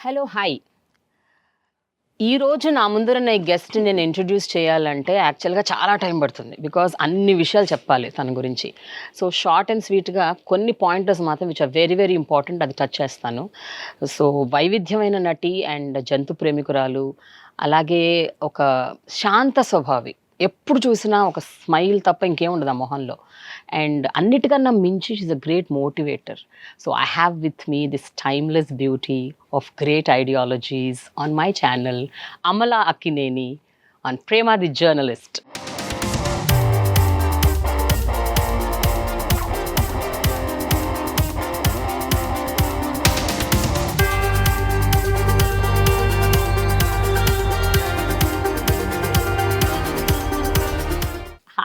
Hello hi ఈ రోజు నా ముందరున్న ఈ గెస్ట్ నేను ఇంట్రడ్యూస్ చేయాలంటే యాక్చువల్గా చాలా టైం పడుతుంది బికాజ్ అన్ని విషయాలు చెప్పాలి తన గురించి. సో షార్ట్ అండ్ స్వీట్గా కొన్ని పాయింటర్స్ మాత్రం which are very very important అది టచ్ చేస్తాను. సో వైవిధ్యమైన నటి అండ్ జంతు ప్రేమికురాలు, అలాగే ఒక శాంత స్వభావి, ఎప్పుడు చూసినా ఒక స్మైల్ తప్ప ఇంకేం ఉండదు ఆ మొహంలో. అండ్ అన్నిటికన్నా మించి she's a great motivator. So I have with me this timeless beauty of great ideologies on my channel, Amala Akkineni, on Prema the journalist.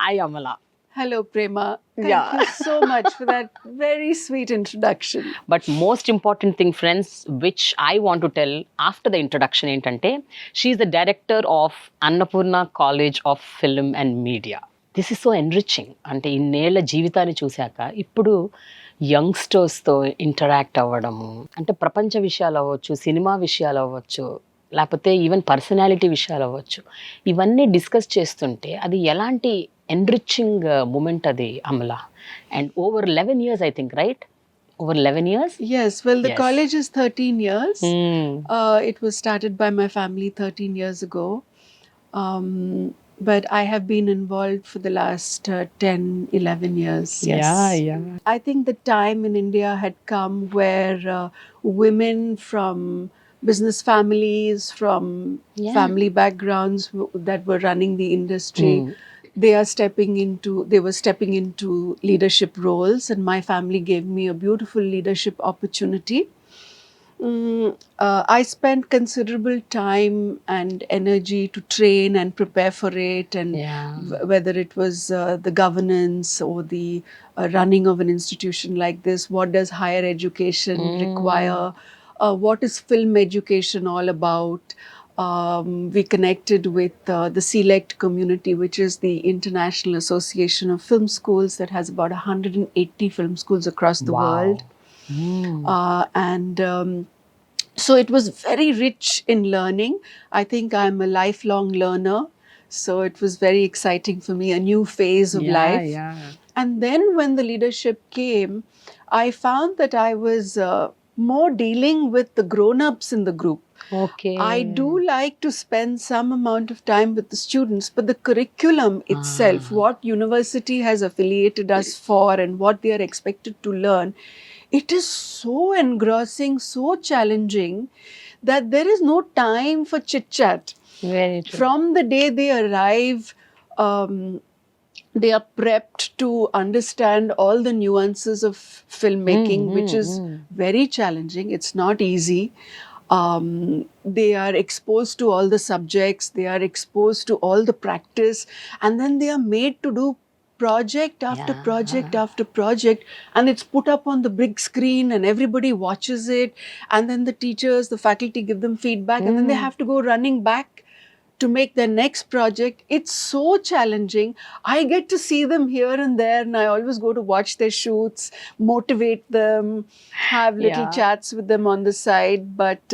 Hi Amala. Hello, Prema. Thank you so much for that very sweet introduction. But most important thing, friends, which I want to tell after the introduction ఏంటంటే she is the director of Annapurna College of Film and Media. This is so enriching. అంటే ఇన్నేళ్ల జీవితాన్ని చూశాక ఇప్పుడు యంగ్స్టర్స్తో interact అవ్వడము, అంటే ప్రపంచ విషయాలు అవ్వచ్చు, సినిమా విషయాలు అవ్వచ్చు, లేకపోతే ఈవెన్ పర్సనాలిటీ విషయాలు అవ్వచ్చు, ఇవన్నీ డిస్కస్ చేస్తుంటే అది ఎలాంటి enriching moment adi Amala. And over 11 years I think, right? Over 11 years? Yes, well the college is 13 years. It was started by my family 13 years ago. But I have been involved for the last 10-11 years. Yes. Yeah. I think the time in India had come where women from business families, from family backgrounds that were running the industry, they were stepping into leadership roles, and my family gave me a beautiful leadership opportunity. I spent considerable time and energy to train and prepare for it, and whether it was the governance or the running of an institution like this, what does higher education require, what is film education all about. We connected with the SELECT community, which is the International Association of Film Schools that has about 180 film schools across the world. So it was very rich in learning. I think I'm a lifelong learner, so it was very exciting for me, a new phase of life. And then when the leadership came, I found that I was more dealing with the grown-ups in the group. Okay. I do like to spend some amount of time with the students, but the curriculum itself, what university has affiliated us for and what they are expected to learn, it is so engrossing, so challenging that there is no time for chit-chat. Very true. From the day they arrive, they are prepped to understand all the nuances of filmmaking, which is very challenging. It's not easy. They are exposed to all the subjects, they are exposed to all the practice, and then they are made to do project after project after project, and it's put up on the big screen and everybody watches it, and then the teachers, the faculty give them feedback, and then they have to go running back to make their next project. It's so challenging. I get to see them here and there, and I always go to watch their shoots, motivate them, have little chats with them on the side. But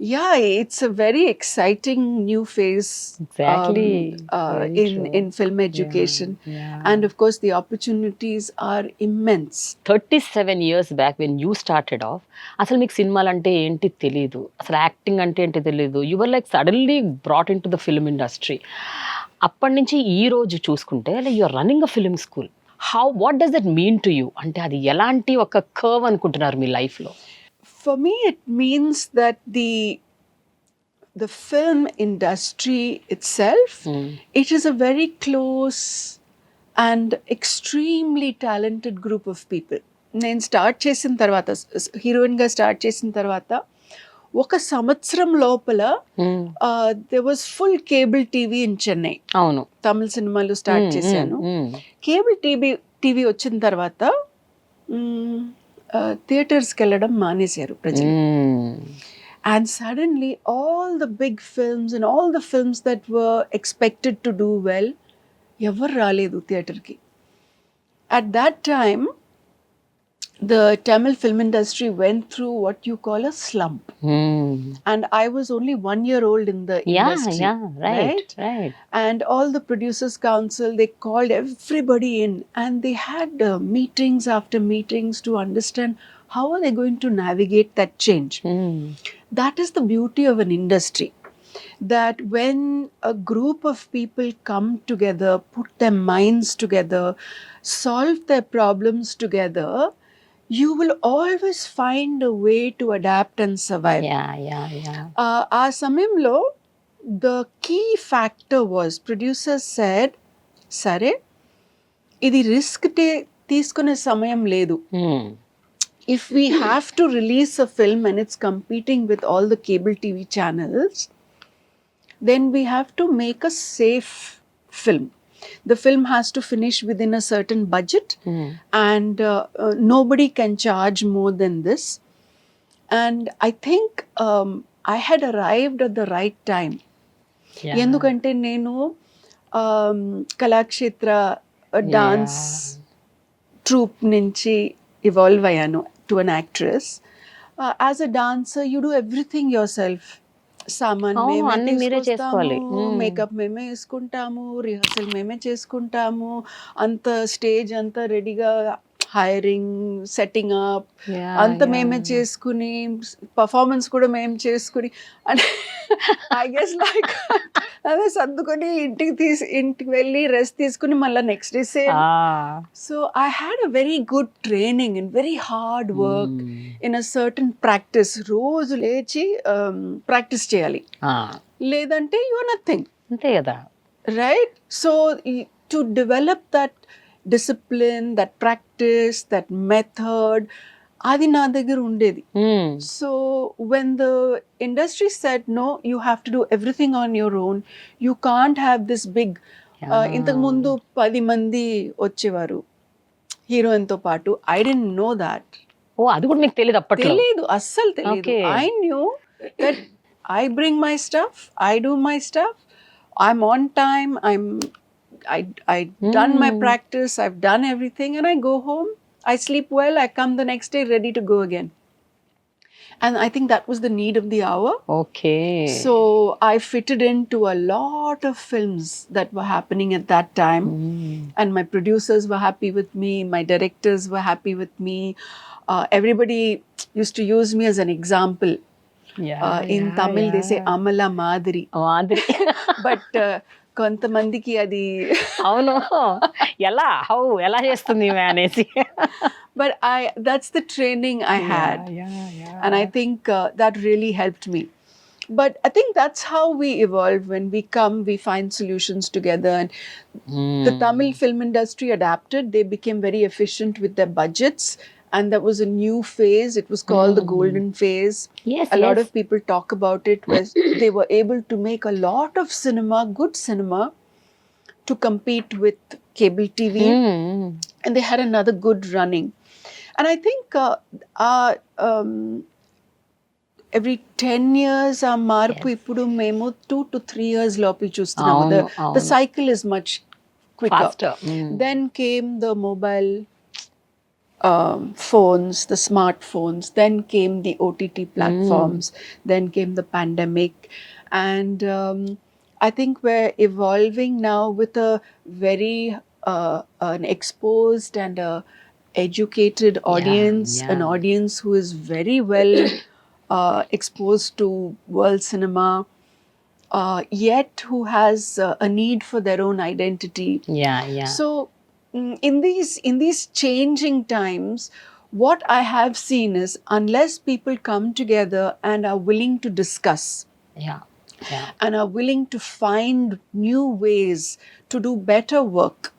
it's a very exciting new phase. Exactly. In film education. And of course the opportunities are immense. 37 years back when you started off, అసలు మీకు సినిమాలు అంటే ఏంటి తెలీదు, అసలు acting అంటే ఏంటి తెలీదు. You were like suddenly brought into the film industry. అప్పటి నుంచి ఈ రోజు చూసుకుంటే you are running a film school. What does that mean to you? అంటే అది ఎలాంటి ఒక కర్వ్ అనుకుంటున్నారు మీ లైఫ్లో? For me, it means that the film industry itself, it is a very close and extremely talented group of people. నేను start చేసిన తర్వాత, హీరోయిన్గా స్టార్ట్ చేసిన తర్వాత ఒక సంవత్సరం లోపల there was full cable TV in Chennai. అవును, తమిళ సినిమాలు స్టార్ట్ చేశాను. కేబుల్ టీవీ వచ్చిన తర్వాత థియేటర్స్కి వెళ్ళడం మానేశారు ప్రజలు. And suddenly all the big films and all the films that were expected to do well, ఎవరు రాలేదు థియేటర్కి. At that time the Tamil film industry went through what you call a slump. And I was only 1 year old in the industry. Right. And all the producers council, they called everybody in, and they had meetings after meetings to understand how are they going to navigate that change. That is the beauty of an industry, that when a group of people come together, put their minds together, solve their problems together, you will always find a way to adapt and survive. ఆ సమయంలో the key factor was, producers said, సరే ఇది risk తీసుకునే సమయం లేదు. If we have to release a film and it's competing with all the cable TV channels, then we have to make a safe film. The film has to finish within a certain budget, and nobody can charge more than this. And I think I had arrived at the right time. ఎందుకంటే నేను Kalakshetra dance troupe నుంచి evolve అయ్యాను to an actress. As a dancer you do everything your self. సామాన్ మేమే తీసుకొస్తాము, makeup మేమే వేసుకుంటాము, rehearsal మేమే చేసుకుంటాము, అంత స్టేజ్ అంతా రెడీగా, హైరింగ్, సెట్టింగ్ అప్ అంత మేమే చేసుకుని, పర్ఫార్మెన్స్ కూడా మేము చేసుకుని, అంటే ఐ గెస్ లైక్ అదే సర్దుకొని ఇంటికి వెళ్ళి రెస్ట్ తీసుకుని మళ్ళీ next day same. So I had a very good training in very hard work in a certain practice. రోజు లేచి ప్రాక్టీస్ చేయాలి, లేదంటే యు ఆర్ నథింగ్. అంతే కదా, right? So to develop that discipline, that practice, that method, adi na దగ్గర ఉండేది. So when the industry said no, you have to do everything on your own, you can't have this big ఇంతకు ముందు 10 మంది వచ్చేవారు heroine తో పాటు. I didn't know that. అది కూడా మీకు తెలియదు అప్పట్లో? తెలియదు, అస్సలు తెలియదు. I knew that I bring my stuff, I do my stuff, I'm on time, I done my practice, I've done everything, and I go home, I sleep well, I come the next day ready to go again. And I think that was the need of the hour. Okay. So I fitted into a lot of films that were happening at that time. And my producers were happy with me, my directors were happy with me. Everybody used to use me as an example. In Tamil they say Amala Madri. But కొంతమందికి అది అవును ఎలా చేస్తుంది అనేసి. But that's the training I had. And I think that really helped me. But I think that's how we evolve. When we come, we find solutions together. And the Tamil film industry adapted. They became very efficient with their budgets. And that was a new phase. It was called the golden phase. A lot of people talk about it, where they were able to make a lot of cinema, good cinema, to compete with cable TV. And they had another good running. And I think every 10 years ఆ మార్పు ఇప్పుడు మేము 2 to 3 years లోపల చూస్తున్నాము. The cycle is much quicker. Faster. Then came the mobile phones, the smartphones, then came the OTT platforms, then came the pandemic. And I think we're evolving now with a very an exposed and a educated audience, an audience who is very well exposed to world cinema, yet who has a need for their own identity. So in these changing times, what I have seen is, unless people come together and are willing to discuss, and are willing to find new ways to do better work,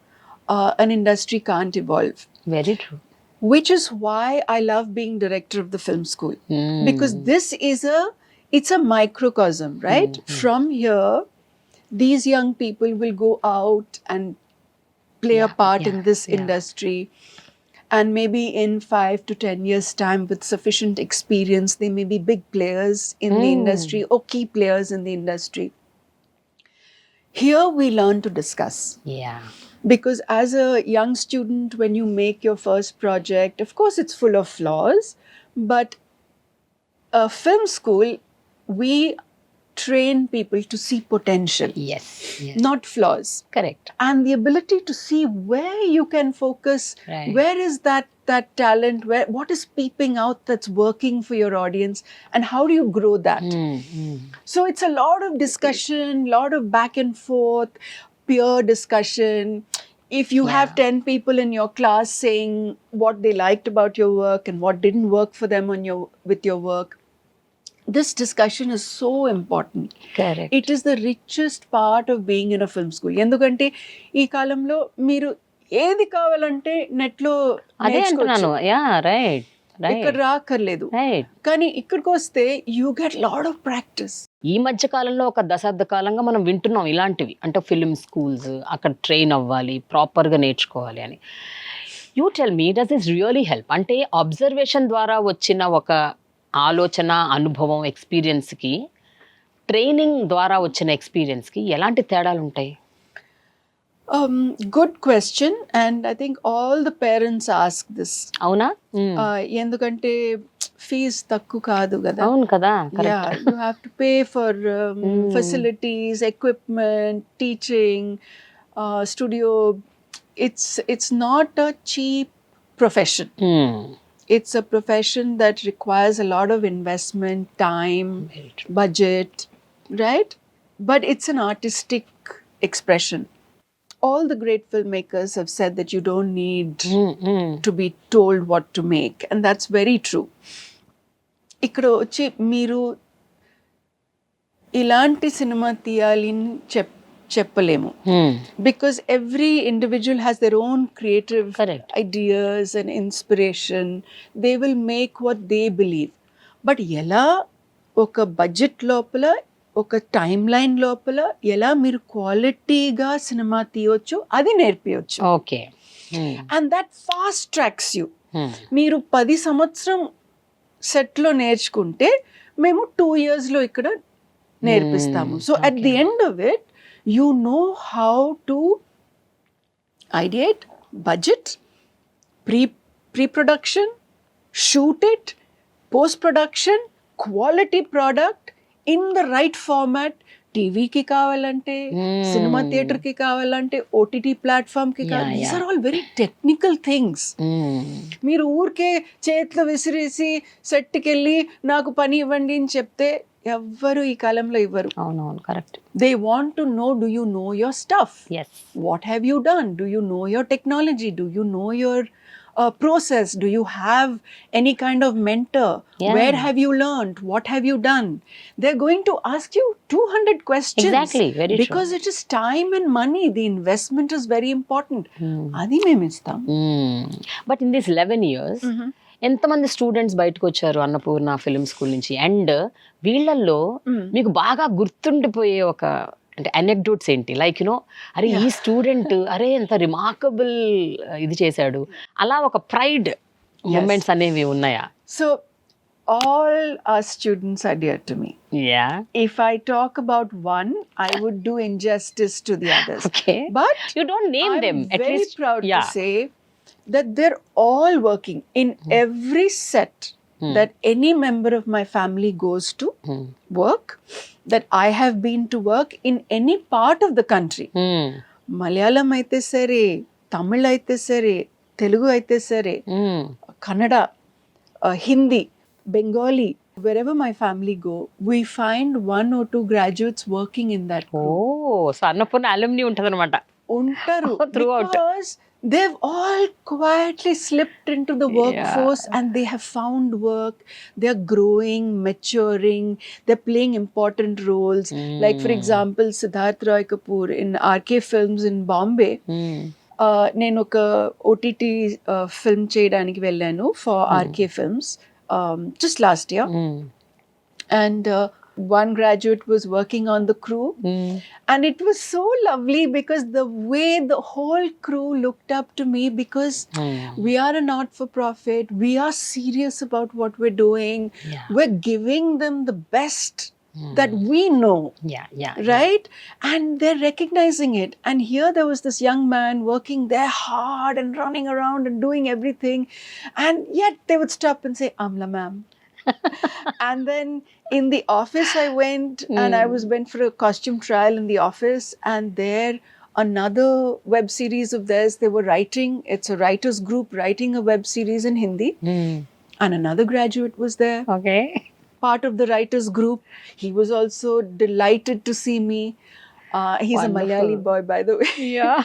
an industry can't evolve. Very true. Which is why I love being director of the film school. Because this is it's a microcosm, right? From here, these young people will go out and play a part in this industry. And maybe in 5 to 10 years' time, with sufficient experience, they may be big players in the industry or key players in the industry. Here we learn to discuss. Because as a young student, when you make your first project, of course it's full of flaws, but film school, we train people to see potential, Yes. not flaws, Correct. and the ability to see where you can focus, Right. where is that talent, where what is peeping out that's working for your audience, and how do you grow that. So it's a lot of discussion, lot of back and forth, peer discussion. If you have 10 people in your class saying what they liked about your work and what didn't work for them with your work, this discussion is so important. Correct. It is the richest part of being in a film school. ఎందుకంటే ఈ కాలంలో మీరు ఏది కావాలంటే నెట్లో అదే అంటున్నాను. Yeah right ఇక్కడ రాకర్లేదు. రైట్. కానీ ఇక్కడికి వస్తే you get lot of practice. ఈ మధ్య కాలంలో ఒక దశాబ్ద కాలంగా మనం వింటున్నాం ఇలాంటివి, అంటే ఫిల్మ్ స్కూల్స్, అక్కడ ట్రైన్ అవ్వాలి, ప్రాపర్గా నేర్చుకోవాలి అని. You tell me, does this really help? అంటే అబ్జర్వేషన్ ద్వారా వచ్చిన ఒక ఆలోచన, అనుభవం, ఎక్స్పీరియన్స్కి, ట్రైనింగ్ ద్వారా వచ్చిన ఎక్స్పీరియన్స్కి ఎలాంటి తేడాలు ఉంటాయి? Good question, and I think all the parents ask this. అవునా? ఎందుకంటే ఫీజ్ తక్కువ కాదు కదా. అవును కదా. Yeah, you have to pay for facilities, equipment, teaching, studio. It's not a cheap profession. It's a profession that requires a lot of investment, time, budget, right? But it's an artistic expression. All the great filmmakers have said that you don't need to be told what to make, and that's very true. ఇక్కడ వచ్చి మీరు ఇలాంటి cinema తీయాలి అని చెప్పలేము, because every individual has their own creative ideas and inspiration. They will make what they believe. But ఎలా ఒక budget లోపల, ఒక టైమ్ లైన్ లోపల ఎలా మీరు క్వాలిటీగా సినిమా తీయొచ్చు అది నేర్పించచ్చు. Okay. And that fast tracks you. మీరు 10 సంవత్సరం సెట్లో నేర్చుకుంటే మేము 2 yearsలో ఇక్కడ నేర్పిస్తాము. So at the end of it you know how to ideate, budget, pre-production, shoot it, post-production, quality product in the right format. టీవీకి కావాలంటే, సినిమా థియేటర్కి కావాలంటే, ఓటీటీ ప్లాట్ఫామ్కి కావాలి. These are all very technical things. మీరు ఊరికే చేతిలో విసిరేసి సెట్కి వెళ్ళి నాకు పని ఇవ్వండి అని చెప్తే ఎవ్వరు ఈ కాలంలో ఇవ్వరు. అవునవును, correct. They want to know, do you know your stuff? What have you done? Do you know your technology? Do you know your process? Do you have any kind of mentor? Where have you learned? What have you done? They're going to ask you 200 questions. Exactly, very true. Because it is time and money. The investment is very important. Adi మేము ఇస్తాం. But in these 11 years, ఎంతమంది students బయటకు వచ్చారు Annapurna film school నుంచి? And వీళ్ళల్లో మీకు బాగా గుర్తుండిపోయే ఒక అంటే anecdotes ఏంటి? లైక్ యునో, అరే ఈ స్టూడెంట్ అరే ఎంత రిమార్కబుల్ ఇది చేశాడు, అలా ఒక ప్రైడ్ మూమెంట్స్ అనేవి ఉన్నాయా? So all our students are dear to me. Yeah. If I talk about one, I would do injustice to the others. Okay. But you don't name them. At very least proud to say that they're all working in every set that any member of my family goes to work, that I have been to work in any part of the country. Malayalam aithe sare, Tamil aithe sare, Telugu aithe sare, Kannada, Hindi, Bengali, wherever my family go, we find 1 or 2 graduates working in that group. Oh, so Annapurna alumni untadannamata. Untaru. Throughout. Because they've all quietly slipped into the workforce and they have found work. They're growing, maturing. They're playing important roles. Like, for example, Siddharth Roy Kapoor in RK Films in Bombay. నేను ఒక OTT film చేయడానికి వెళ్ళాను for RK Films just last year. And one graduate was working on the crew. And it was so lovely because the way the whole crew looked up to me, because we are a not-for-profit, we are serious about what we're doing. We're giving them the best that we know. Yeah. Right? And they're recognizing it. And here there was this young man working there hard and running around and doing everything. And yet they would stop and say, Amla ma'am. And then in the office I went and I went for a costume trial in the office, and there another web series of theirs, they were writing, it's a writers group writing a web series in Hindi. And another graduate was there. Okay. Part of the writers group. He was also delighted to see me. He's Wonderful. a Malayali boy, by the way. Yeah.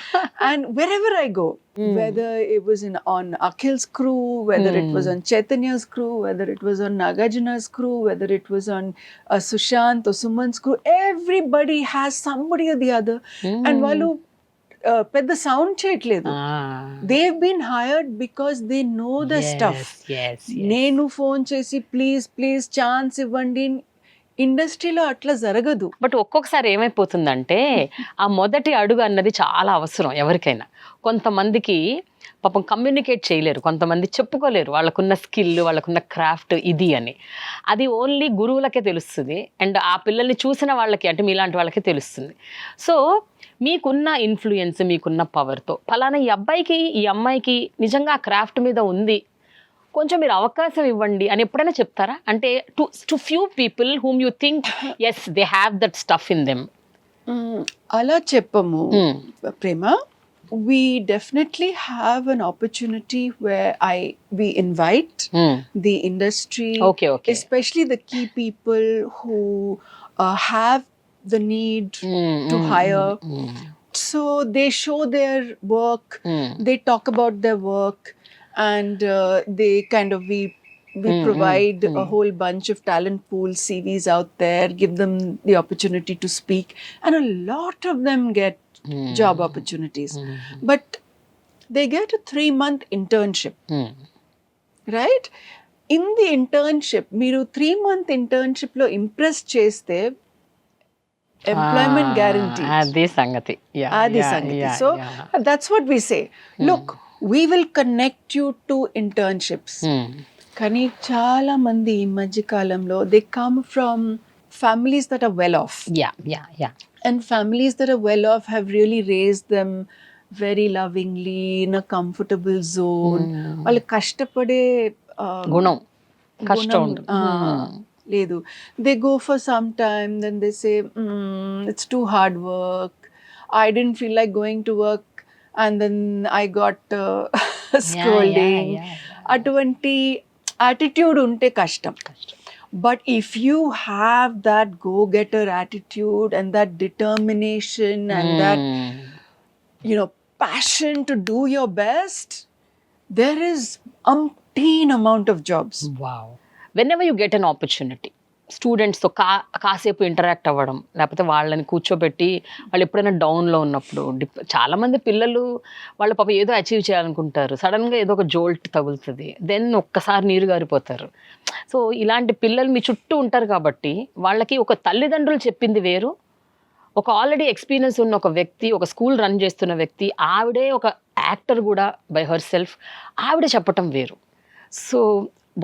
And wherever I go, whether it was on Akhil's crew, whether it was on Chaitanya's crew, whether it was on Nagarjuna's crew, whether it was on Sushant or Suman's crew, everybody has somebody or the other. And వాళ్ళు పెద్ద sound చేయట్లేదు. They've been hired because they know the stuff. Yes. నేను phone చేసి please chance ఇవ్వండి, ఇండస్ట్రీలో అట్లా జరగదు. But ఒక్కొక్కసారి ఏమైపోతుందంటే ఆ మొదటి అడుగు అన్నది చాలా అవసరం ఎవరికైనా. కొంతమందికి పాపం కమ్యూనికేట్ చేయలేరు, కొంతమంది చెప్పుకోలేరు వాళ్ళకున్న స్కిల్, వాళ్ళకున్న క్రాఫ్ట్ ఇది అని. అది ఓన్లీ గురువులకే తెలుస్తుంది, అండ్ ఆ పిల్లల్ని చూసిన వాళ్ళకి అంటే మీలాంటి వాళ్ళకే తెలుస్తుంది. సో మీకున్న ఇన్ఫ్లుయెన్స్, మీకున్న పవర్తో ఫలానా ఈ అబ్బాయికి ఈ అమ్మాయికి నిజంగా ఆ క్రాఫ్ట్ మీద ఉంది, కొంచెం మీరు అవకాశం ఇవ్వండి అని ఎప్పుడైనా చెప్తారా? అంటే to few people whom you think as they have that stuff in them. అలా చెప్పము ప్రేమ. We definitely have an opportunity where we invite the industry, okay. especially the key people who have the need to hire. So they show their work, they talk about their work, and they kind of we provide a whole bunch of talent pool CVs out there, give them the opportunity to speak, and a lot of them get job opportunities. But they get a 3-month internship. Right? In the internship, మీరు 3-month internship లో impress చేస్తే employment guarantee. అది సంగతి. So that's what we say. Look, we will connect you to internships. కానీ చాలా మంది ఈ మధ్య కాలంలో they come from families that are well off. Yeah. And families that are well off have really raised them very lovingly in a comfortable zone. వాళ్ళు కష్టపడే గుణం కష్టం లేదు. They go for some time, then they say it's too hard work, I didn't feel like going to work, and then I got scolding. అటువంటి attitude ఉంటే కష్టం. But if you have that go-getter attitude and that determination and that, passion to do your best, there is umpteen amount of jobs. Wow. Whenever you get an opportunity, స్టూడెంట్స్తో కాసేపు interact అవ్వడం, లేకపోతే వాళ్ళని కూర్చోబెట్టి వాళ్ళు ఎప్పుడైనా డౌన్లో ఉన్నప్పుడు, చాలామంది పిల్లలు వాళ్ళ పాప ఏదో అచీవ్ చేయాలనుకుంటారు, సడన్గా ఏదో ఒక జోల్ట్ తగులుతుంది, దెన్ ఒక్కసారి నీరు గారిపోతారు. సో ఇలాంటి పిల్లలు మీ చుట్టూ ఉంటారు కాబట్టి వాళ్ళకి ఒక తల్లిదండ్రులు చెప్పింది వేరు, ఒక ఆల్రెడీ ఎక్స్పీరియన్స్ ఉన్న ఒక వ్యక్తి, ఒక స్కూల్ రన్ చేస్తున్న వ్యక్తి, ఆవిడే ఒక యాక్టర్ కూడా బై హర్ సెల్ఫ్, ఆవిడే చెప్పటం వేరు. So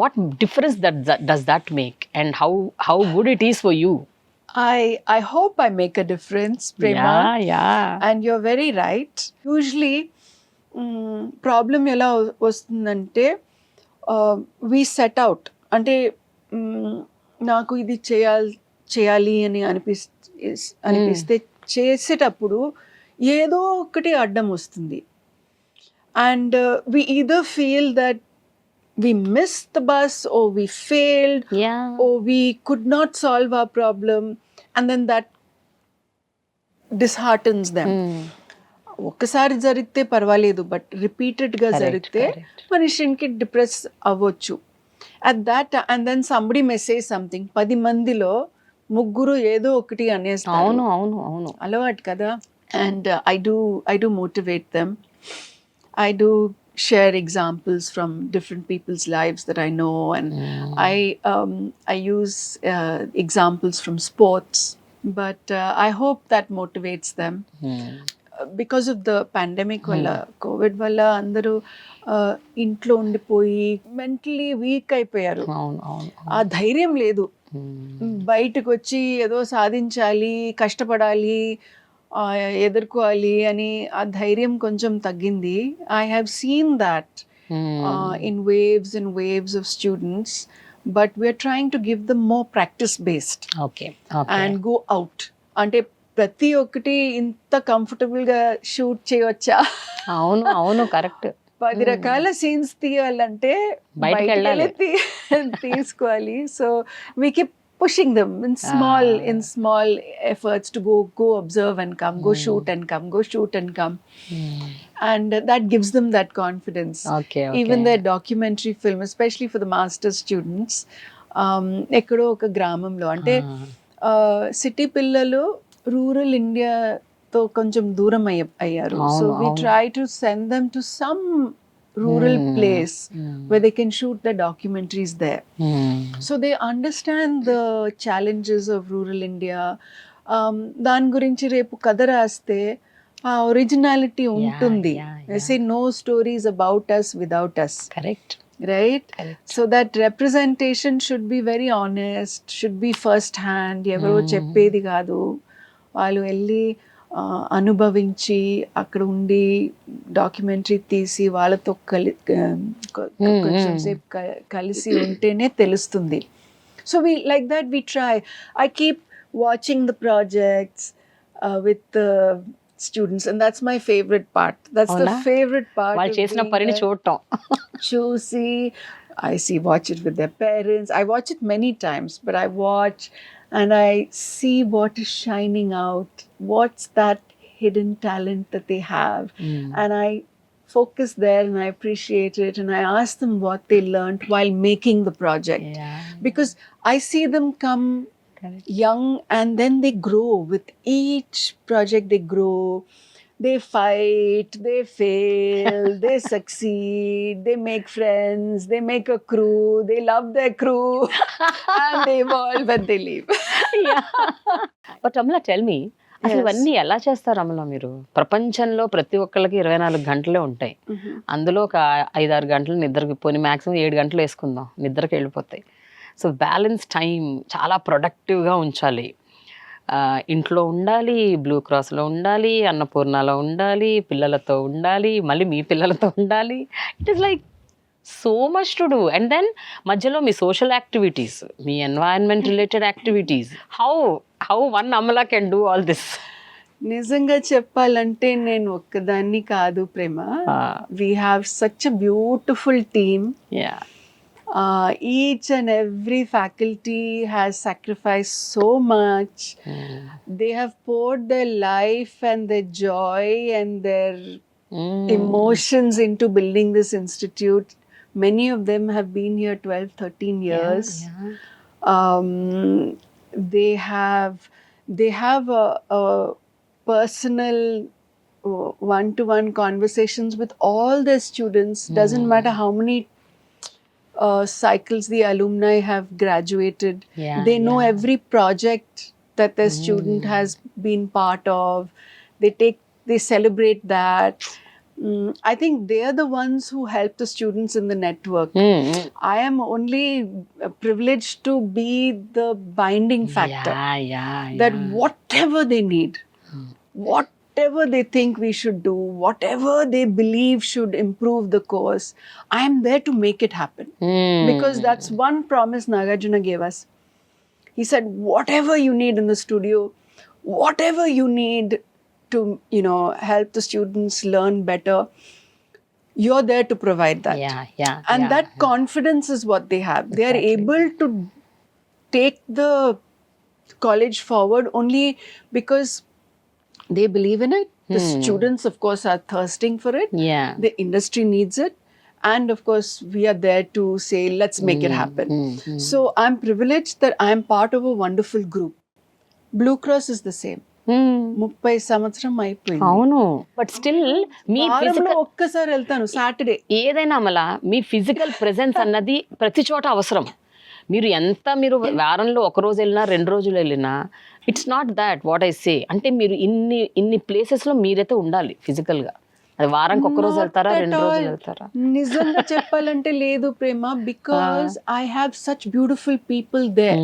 what difference does that make, and how good it is for you? I hope I make a difference, Prema. Yeah. And you're very right. Usually problem ఎలా వస్తుందంటే we set out అంటే నాకు ఇది చేయాలి అని అనిపిస్తే చేసేటప్పుడు ఏదో ఒకటి అడ్డం వస్తుంది. And we either feel that we missed the bus, or we failed, or we could not solve our problem, and then that disheartens them. ఒక్కసారి జరిగితే పర్వాలేదు, బట్ రిపీటెడ్గా జరిగితే మనిషికి డిప్రెస్ అవ్వచ్చు. At that and then somebody message something, 10 మందిలో 3 ఏదో ఒకటి అనేస్తారు. అవును అలవాటు కదా. And I do motivate them. I do share examples from different people's lives that I know, and I use examples from sports, but I hope that motivates them. Because of the pandemic valla, COVID valla andaru intlo undipoyi mentally weak అయిపోయారు. ఆ ధైర్యం లేదు. బయటకు వచ్చి ఏదో సాధించాలి, కష్టపడాలి, ఎదుర్కోవాలి అని ఆ ధైర్యం కొంచెం తగ్గింది. I have seen that in waves and waves of students, but we're trying to give them more practice based okay and go out. అంటే ప్రతి ఒక్కటి ఇంత కంఫర్టబుల్ గా షూట్ చేయవచ్చా? అవును అవును కరెక్ట్. 10 రకాల సీన్స్ తీయాలంటే బయటికి వెళ్ళాలి. తీసుకోవాలి. So we keep pushing them in small efforts to go observe and come, go shoot and come, go shoot and come. And that gives them that confidence. Okay. Even their documentary film, especially for the master's students, ఎక్కడో ఒక గ్రామంలో అంటే city పిల్లలు rural ఇండియాతో కొంచెం దూరం అయ్యారు. So we try to send them to some rural place where they can shoot the documentaries there. So they understand the challenges of rural India. దాని గురించి రేపు కథ రాస్తే ఆ ఒరిజినాలిటీ ఉంటుంది. They say no stories about us without us. Correct. Right? So that representation should be very honest, should be first hand. ఎవరో చెప్పేది కాదు, వాళ్ళు వెళ్ళి అనుభవించి అక్కడ ఉండి డాక్యుమెంటరీ తీసి వాళ్ళతో కొంచెం సేపు కలిసి ఉంటేనే తెలుస్తుంది. So we like that we try. I keep watching the projects with the students, and that's my favorite part. That's the favorite part. వాళ్ళు చేసిన పనిని చూడటం. చూసి watch it with their parents. I watch it many times, but I watch and I see what is shining out, what's that hidden talent that they have. And I focus there and I appreciate it and I ask them what they learned while making the project. Because I see them come young and then they grow. With each project they grow. They fight, they fail, they succeed, they make friends, they make a crew, they love their crew, and they evolve and they leave. But Amala tell me, అసలు ఇవన్నీ ఎలా చేస్తారు అమలా మీరు? ప్రపంచంలో ప్రతి ఒక్కళ్ళకి 24 గంటలే ఉంటాయి. అందులో ఒక 5-6 గంటలు నిద్రకి పోని, మాక్సిమం 7 గంటలు వేసుకుందాం, నిద్రకి వెళ్ళిపోతాయి. సో బ్యాలెన్స్ టైం చాలా ప్రొడక్టివ్గా ఉంచాలి. ఇంట్లో ఉండాలి, బ్లూ క్రాస్లో ఉండాలి, అన్నపూర్ణలో ఉండాలి, పిల్లలతో ఉండాలి, మళ్ళీ మీ పిల్లలతో ఉండాలి. It is like so much to do. And then మధ్యలో మీ సోషల్ యాక్టివిటీస్, మీ environment related activities. How one Amala can do all this? నిజంగా చెప్పాలంటే నేను ఒక్కదాన్ని కాదు Prema. We have such a beautiful team. Each and every faculty has sacrificed so much. They have poured their life and their joy and their emotions into building this institute. Many of them have been here 12-13 years. They have a personal one-to-one conversations with all their students. Doesn't matter how many cycles the alumni have graduated. They know every project that their student has been part of. They celebrate that. I think they are the ones who help the students in the network. I am only privileged to be the binding factor. That whatever they need, whatever they think we should do, whatever they believe should improve the course, I am there to make it happen. Because that's one promise Nagarjuna gave us. He said, whatever you need in the studio, whatever you need to, help the students learn better, you're there to provide that. And that confidence is what they have. They are able to take the college forward only because they believe in it. The students, of course, are thirsting for it. The industry needs it. And of course, we are there to say, let's make it happen. So I'm privileged that I'm part of a wonderful group. Blue Cross is the same. 30 సంవత్సరం అయిపోయింది. అవును. But still me physical, ఒక్కసారి వెళ్తాను Saturday. ఏదైనా అమలా, మీ physical presence అన్నది ప్రతి చోట అవసరం. మీరు వారంలో 1 రోజు వెళ్ళినా 2 రోజులు వెళ్ళినా, it's not that what I say. అంటే మీరు ఇన్ని ప్లేసెస్లో మీరైతే ఉండాలి ఫిజికల్గా. అది వారానికి ఒక్క రోజు వెళ్తారా, Not 2 at రోజులు all. వెళ్తారా? నిజంగా చెప్పాలంటే లేదు ప్రేమ, because I have such beautiful people there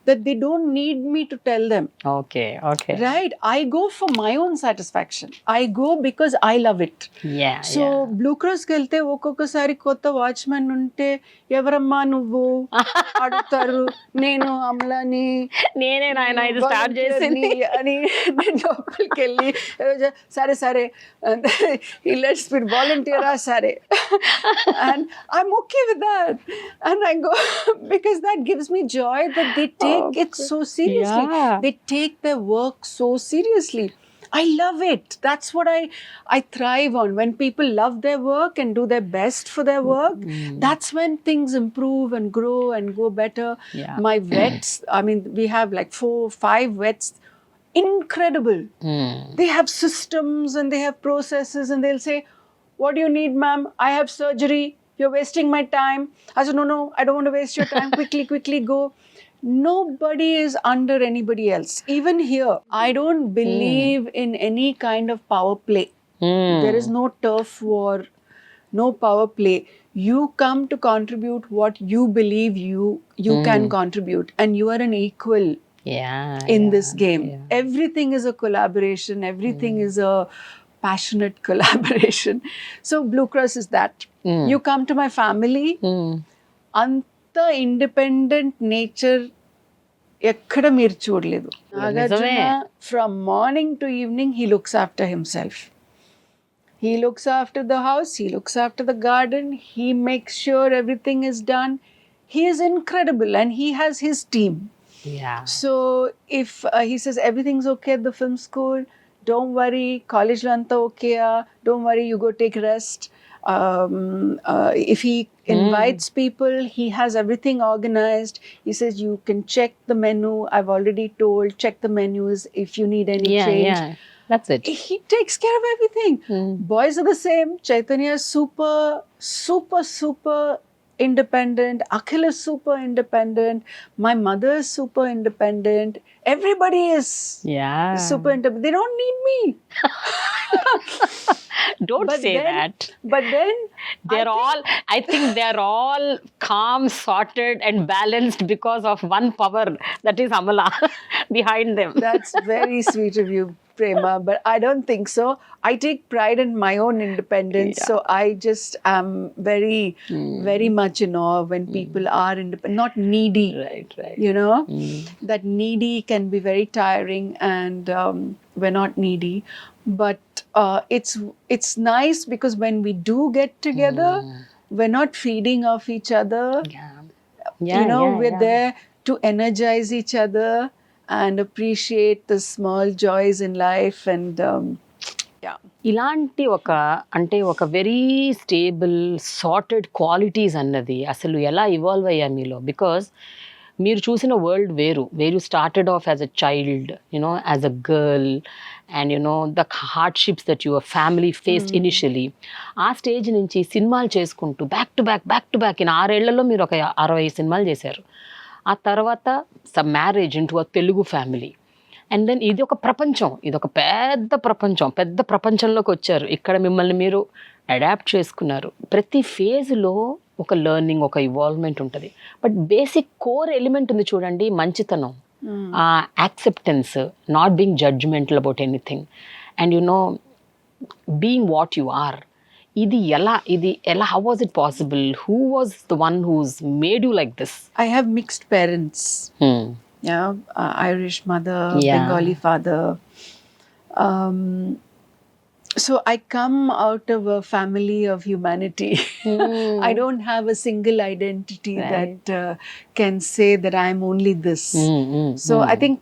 that they don't need me to tell them. Okay, okay. Right? I go for my own satisfaction. I go because I love it. Yeah, so Blue క్రాస్కి వెళ్తే ఒక్కొక్కసారి కొత్త watchman ఉంటే ఎవరమ్మా నువ్వు అడుగుతారు. నేను అమలాని, నేనే నాయన ఇది స్టార్ట్ చేసింది అని నేను లోపలికి వెళ్ళి సరే సరే లెట్స్ బి వాలంటీరా సరే, and I'm okay with that, and I go because that gives me joy that they take it so seriously. Yeah. They take their work so seriously. I love it. That's what I thrive on. When people love their work and do their best for their work, that's when things improve and grow and go better. Yeah. My vets, I mean, we have like 4-5 vets, incredible. They have systems and they have processes, and they'll say, what do you need, ma'am? I have surgery. You're wasting my time. I said, no, I don't want to waste your time. Quickly go. Nobody is under anybody else. Even here, I don't believe in any kind of power play. There is no turf war, no power play. You come to contribute what you believe you can contribute, and you are an equal in this game. Everything is a collaboration. Everything is a passionate collaboration. So Blue Cross is that. You come to my family, anta independent nature ekkada meer చూడలేదు. Nagarjuna, from morning to evening, he looks after himself. He looks after the house, he looks after the garden, he makes sure everything is done. He is incredible, and he has his team. Yeah. So if he says everything's okay at the film school, don't worry, college lo anta okay, don't worry, you go take rest. If he invites people, he has everything organized. He says you can check the menu. I've already told, check the menus if you need any change. Yeah, that's it. He takes care of everything. Boys are the same. Chaitanya is super independent. Akhil is super independent. My mother is super independent. Everybody is super independent. They don't need me. Don't say that. But then I think they're all calm, sorted and balanced because of one power, that is Amala behind them. That's very sweet of you, Prema, but I don't think so. I take pride in my own independence. So I just am very much in awe when people are independent, not needy. Right. You know, that needy can be very tiring, and we're not needy. But it's nice because when we do get together, we're not feeding off each other. We're there to energize each other and appreciate the small joys in life. And ఇలాంటి ఒక very stable sorted qualities అన్నది అసలు ఎలా evolve అయ్యా మీలో? Because మీరు చూసిన world వేరు started off as a child, as a girl, and the hardships that your family faced initially. ఆ స్టేజ్ నుంచి సినిమాలు చేసుకుంటూ బ్యాక్ టు బ్యాక్ 6 ఏళ్లలో మీరు ఒక 60 సినిమాలు చేశారు. ఆ తర్వాత some marriage into a Telugu family, and then ఇది ఒక ప్రపంచం, ఇది ఒక పెద్ద ప్రపంచంలోకి వచ్చారు. ఇక్కడ మిమ్మల్ని మీరు అడాప్ట్ చేసుకున్నారు. ప్రతి ఫేజ్లో ఒక లెర్నింగ్, ఒక ఇవాల్వ్మెంట్ ఉంటుంది. బట్ బేసిక్ కోర్ ఎలిమెంట్ ఉంది చూడండి, మంచితనం, acceptance, not being judgemental about anything, and being what you are. ఇది ఎలా how was it possible? Who was the one who's made you like this? I have mixed parents. Irish mother, Bengali father. So I come out of a family of humanity. I don't have a single identity that can say that I'm only this. So I think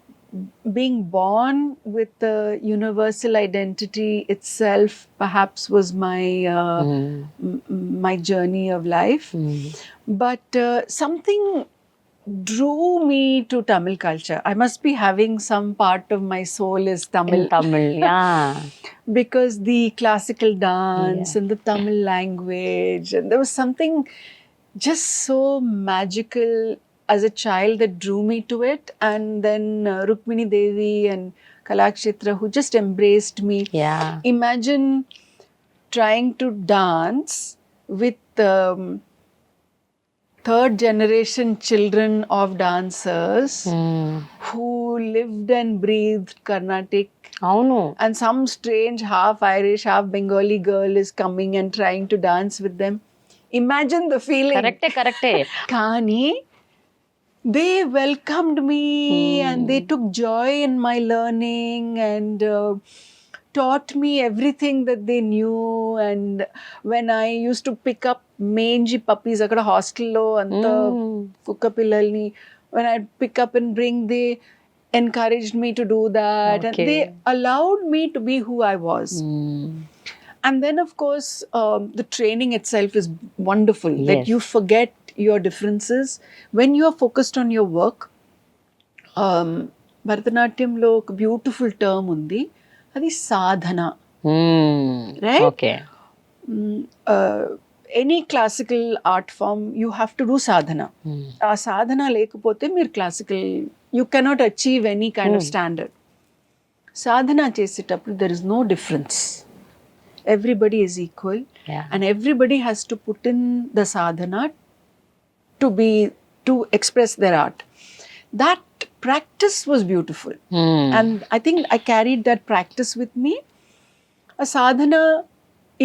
being born with the universal identity itself perhaps was my journey of life. But something drew me to Tamil culture. I must be having some part of my soul is Tamil. Because the classical dance and the Tamil language, and there was something just so magical as a child that drew me to it. And then Rukmini Devi and Kalakshitra, who just embraced me. Imagine trying to dance with third generation children of dancers who lived and breathed Carnatic. అవును. And some strange half Irish, half Bengali girl is coming and trying to dance with them. Imagine the feeling. కరెక్టే Kani, they welcomed me and they took joy in my learning and taught me everything that they knew. And when I used to pick up mangy puppies akkada hostel lo anta kukka pillalni, when I'd pick up and bring, they encouraged me to do that. Okay. And they allowed me to be who I was. And then, of course, the training itself is wonderful. That Yes. you forget your differences when you are focused on your work. Bharatanatyam lo oka beautiful term undi. Adi sadhana. Right? Okay. Any classical art form, you have to do sadhana. ఆ సాధన లేకపోతే మీరు classical, you cannot achieve any kind of standard. Sadhana చేసేటప్పుడు there is no difference. Everybody is equal. Yeah. And everybody has to put in the sadhana to express their art. That practice was beautiful. And I think I carried that practice with me. A sadhana,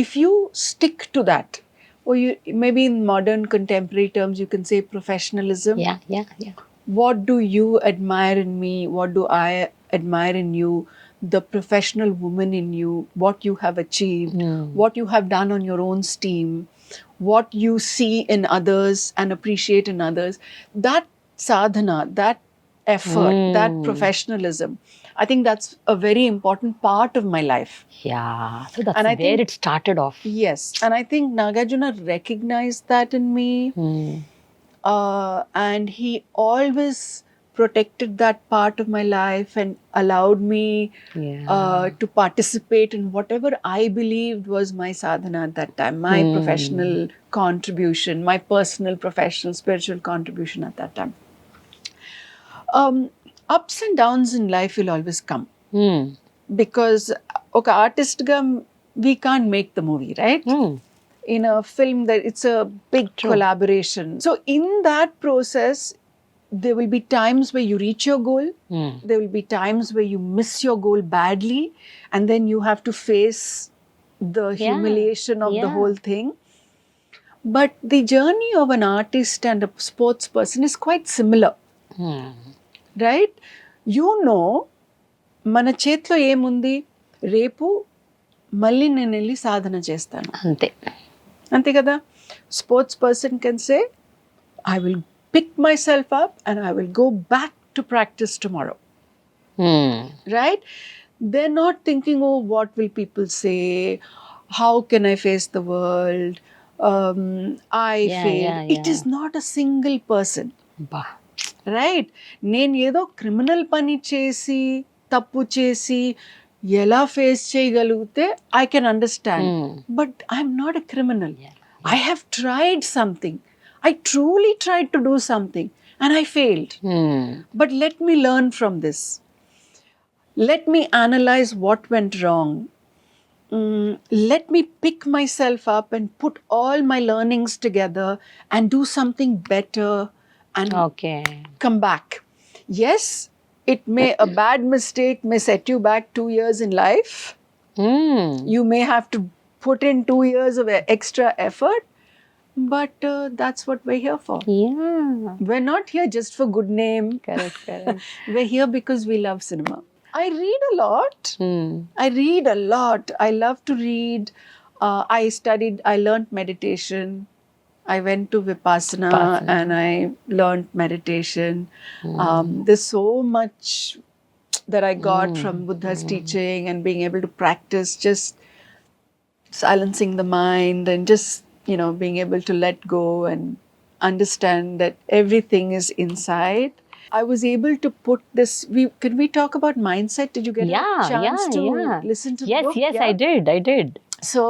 if you stick to that, or you maybe in modern contemporary terms you can say professionalism. Yeah. What do you admire in me? What do I admire in you? The professional woman in you, what you have achieved, what you have done on your own steam, what you see in others and appreciate in others. That sadhana, that effort, that professionalism, I think that's a very important part of my life. Yeah. So that's And I where think- it started off. Yes. And I think Nagarjuna recognized that in me. And he always protected that part of my life and allowed me to participate in whatever I believed was my sadhana at that time, my professional contribution, my personal, professional, spiritual contribution at that time. Ups and downs in life will always come because okay, artist ga we can't make the movie, right? In a film, that it's a big collaboration. So in that process, there will be times where you reach your goal. There will be times where you miss your goal badly, and then you have to face the humiliation of the whole thing. But the journey of an artist and a sports person is quite similar. Right? You know, మన చేతిలో ఏముంది, రేపు మళ్ళీ నేను వెళ్ళి సాధన చేస్తాను, అంతే కదా. Sports person can say I will pick myself up and I will go back to practice tomorrow. Right? They're not thinking, oh, what will people say? How can I face the world? I failed. It is not a single person. Right? నేను ఏదో criminal పని చేసి తప్పు చేసి ఎలా face చేయగలిగితే I can understand. But I'm not a criminal. I have tried something. I truly tried to do something and I failed. But let me learn from this. Let me analyze what went wrong. Let me pick myself up and put all my learnings together and do something better and come back. Yes, a bad mistake may set you back 2 years in life. You may have to put in 2 years of extra effort. But that's what we're here for. We're not here just for good name. Correct. We're here because we love cinema. I read a lot. I love to read. I learned meditation. I went to Vipassana and I learned meditation. There's so much that I got from Buddha's teaching and being able to practice just silencing the mind and just, being able to let go and understand that everything is inside. I was able to put this. Can we talk about mindset? Did you get a chance to listen to the book? Yes, I did. So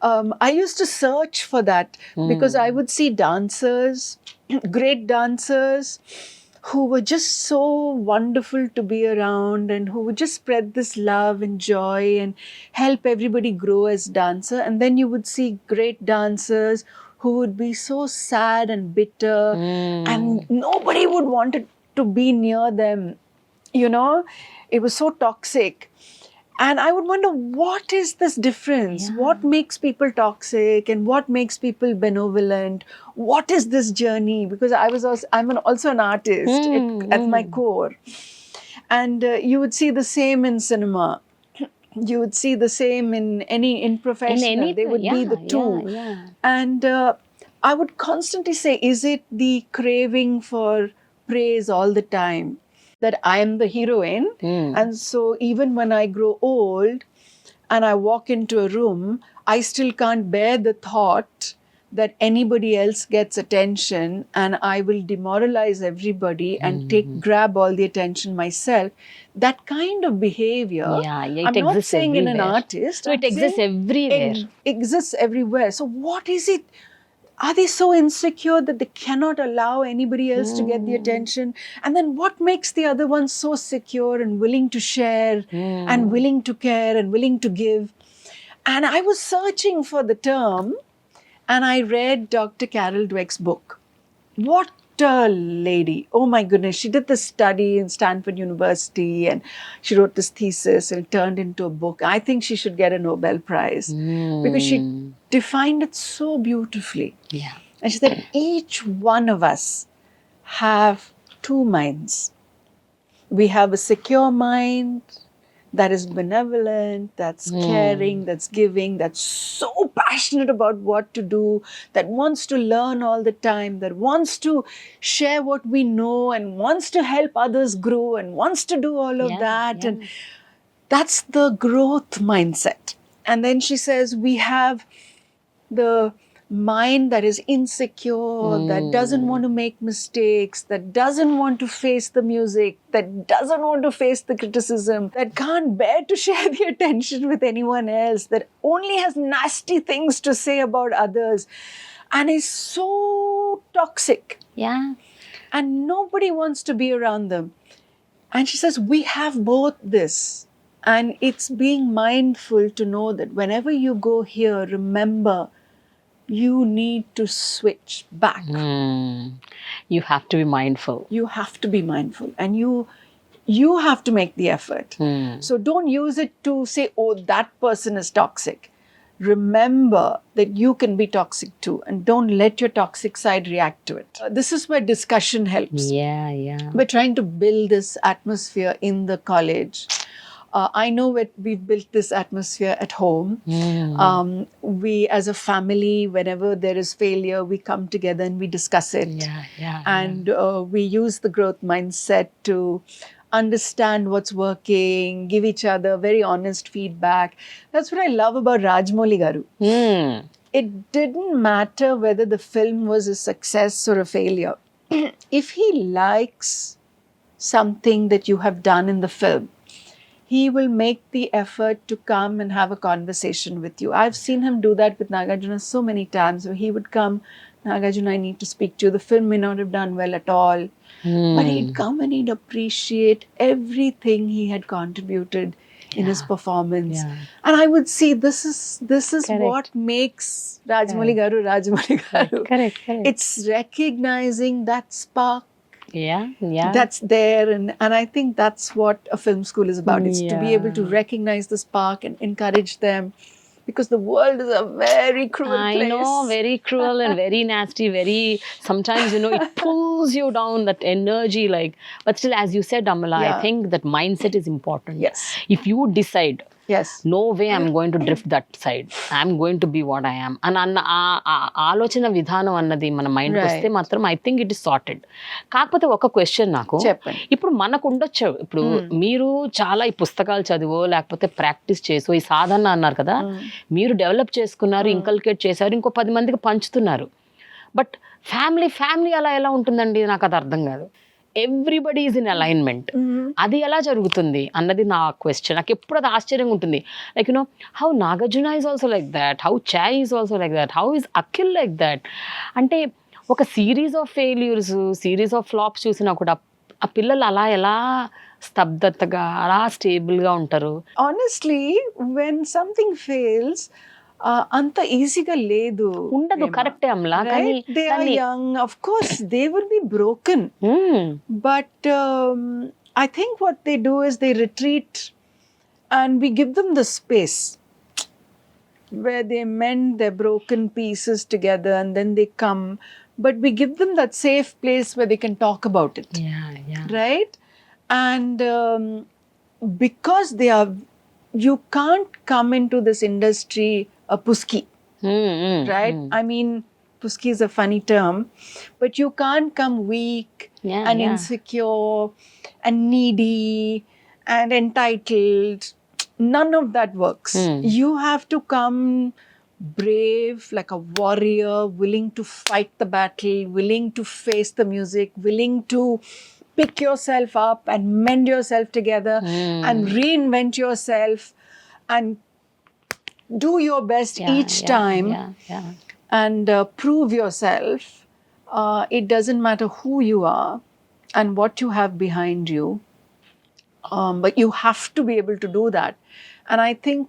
I used to search for that because I would see dancers, great dancers, who were just so wonderful to be around and who would just spread this love and joy and help everybody grow as dancer. And then you would see great dancers who would be so sad and bitter and nobody would want to be near them. You know, it was so toxic. And I would wonder, what is this difference? What makes people toxic and what makes people benevolent? What is this journey? Because I'm also an artist at my core. And you would see the same in cinema. You would see the same in professional. They would be the two. And I would constantly say, is it the craving for praise all the time? That I am the heroine. And so even when I grow old and I walk into a room, I still can't bear the thought that anybody else gets attention and I will demoralize everybody and grab all the attention myself. That kind of behavior, I'm not saying in an artist. So it exists everywhere. Exists everywhere. So what is it? Are they so insecure that they cannot allow anybody else to get the attention? And then what makes the other one so secure and willing to share and willing to care and willing to give? And I was searching for the term and I read Dr. Carol Dweck's book. What a lady. Oh my goodness. She did this study in Stanford University and she wrote this thesis and it turned into a book. I think she should get a Nobel Prize because she defined it so beautifully. Yeah. And she said, each one of us have two minds. We have a secure mind that is benevolent, that's caring, that's giving, that's so passionate about what to do, that wants to learn all the time, that wants to share what we know and wants to help others grow and wants to do all of that. And that's the growth mindset. And then she says, we have the mind that is insecure, that doesn't want to make mistakes, that doesn't want to face the music, that doesn't want to face the criticism, that can't bear to share the attention with anyone else, that only has nasty things to say about others and is so toxic. Yeah. And nobody wants to be around them. And she says, we have both this. And it's being mindful to know that whenever you go here, remember, you need to switch back. You have to be mindful. You have to be mindful. And you have to make the effort. So don't use it to say, oh, that person is toxic. Remember that you can be toxic too. And don't let your toxic side react to it. This is where discussion helps. Yeah. We're trying to build this atmosphere in the college. I know we've built this atmosphere at home. We, as a family, whenever there is failure, we come together and we discuss it. And we use the growth mindset to understand what's working, give each other very honest feedback. That's what I love about Rajamouli Garu. It didn't matter whether the film was a success or a failure. If he likes something that you have done in the film, he will make the effort to come and have a conversation with you. I've seen him do that with Nagarjuna so many times where he would come, Nagarjuna, I need to speak to you. The film may not have done well at all, but he'd come and he'd appreciate everything he had contributed in his performance. And I would see this is what makes Rajamouli Garu. Correct. It's recognizing that spark. Yeah. That's there. And I think that's what a film school is about. It's to be able to recognize the spark and encourage them. Because the world is a very cruel place. I know, very cruel and very nasty, sometimes, it pulls you down, that energy, but still, as you said, Amala, I think that mindset is important. Yes. If you decide, no way I'm going to drift that side. I'm going to be what I am. And ఆలోచన విధానం అన్నది మన మైండ్కి వస్తే మాత్రం I think it is sorted. కాకపోతే ఒక question నాకు, ఇప్పుడు మనకు ఉండొచ్చు, ఇప్పుడు మీరు చాలా ఈ పుస్తకాలు చదివో లేకపోతే ప్రాక్టీస్ చేసో ఈ సాధన అన్నారు కదా, మీరు డెవలప్ చేసుకున్నారు, ఇంకల్కేట్ చేశారు, ఇంకో 10 మందికి పంచుతున్నారు. బట్ ఫ్యామిలీ అలా ఎలా ఉంటుందండి? నాకు అది అర్థం కాదు. Everybody is in alignment. అది ఎలా జరుగుతుంది అన్నది నా క్వశ్చన్. నాకు ఎప్పుడు అది ఆశ్చర్యంగా ఉంటుంది. Like how Nagarjuna is also like that, how chai is also like that, how is Akhil like that. అంటే ఒక series of failures, series of flops చూసినా కూడా ఆ పిల్లలు అలా ఎలా స్తబ్దతగా అలా స్టేబుల్గా ఉంటారు? Honestly, when something fails, అంత ఈజీగా లేదు ఉండదు, ప్రేమ. కరెక్టే అమలా. కానీ Right? They are దాన్ని young. Of course, they will be broken. But I think what they do is they retreat and we give them the space where they mend their broken pieces together and then they come. But we give them that safe place where they can talk about it. Right? And because they are, you can't come into this industry a puski. Right? I mean, puski is a funny term, but you can't come weak and insecure and needy and entitled. None of that works. You have to come brave, like a warrior, willing to fight the battle, willing to face the music, willing to pick yourself up and mend yourself together and reinvent yourself and do your best each time and prove yourself. It doesn't matter who you are and what you have behind you, but you have to be able to do that. And I think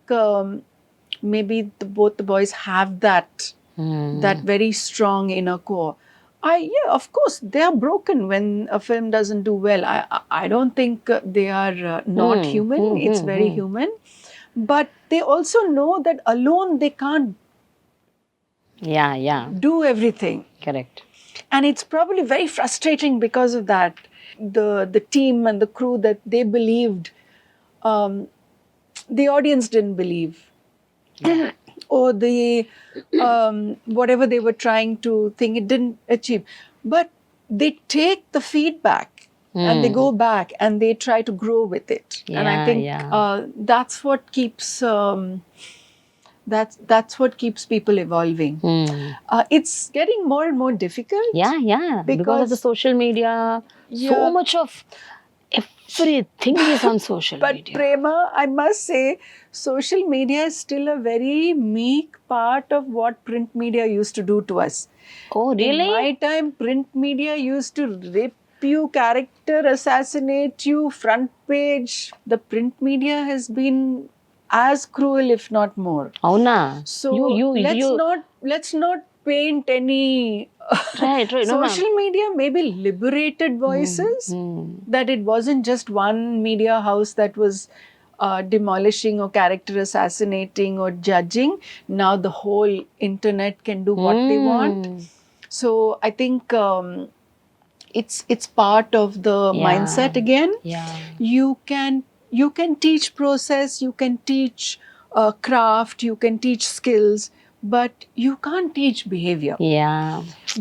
maybe both the boys have that that very strong inner core. Yeah, of course, they are broken when a film doesn't do well. I don't think they are not human. It's very human. But they also know that alone they can't do everything. Correct. And it's probably very frustrating because of that. The team and the crew that they believed, the audience didn't believe. Or the whatever they were trying to think, it didn't achieve. But they take the feedback and they go back and they try to grow with it. And I think that's what keeps that's what keeps people evolving. It's getting more and more difficult. Because of the social media. So much of everything is on social but media. Prema, I must say, social media is still a very meek part of what print media used to do to us. Oh, really? In my time, print media used to rip you, character assassinate you, front page. The print media has been as cruel, if not more. Avuna. So let's not paint any right. social media maybe liberated voices, that it wasn't just one media house that was demolishing or character assassinating or judging. Now the whole internet can do what they want. So I think it's part of the mindset again. You can teach process, you can teach craft, you can teach skills, but you can't teach behavior.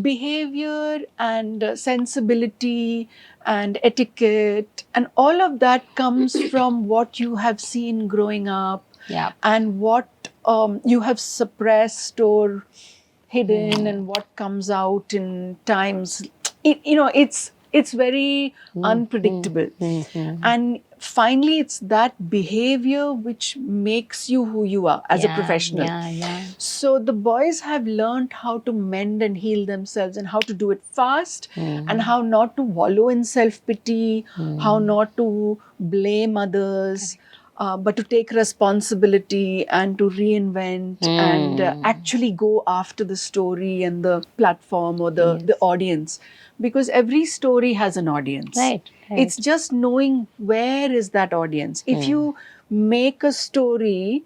Behavior and sensibility and etiquette and all of that comes from what you have seen growing up and what you have suppressed or hidden and what comes out in times. It's very unpredictable. And finally, it's that behavior which makes you who you are as a professional. So the boys have learned how to mend and heal themselves and how to do it fast and how not to wallow in self-pity, how not to blame others, but to take responsibility and to reinvent and actually go after the story and the platform or the audience. Because every story has an audience. Right. It's just knowing where is that audience. If you make a story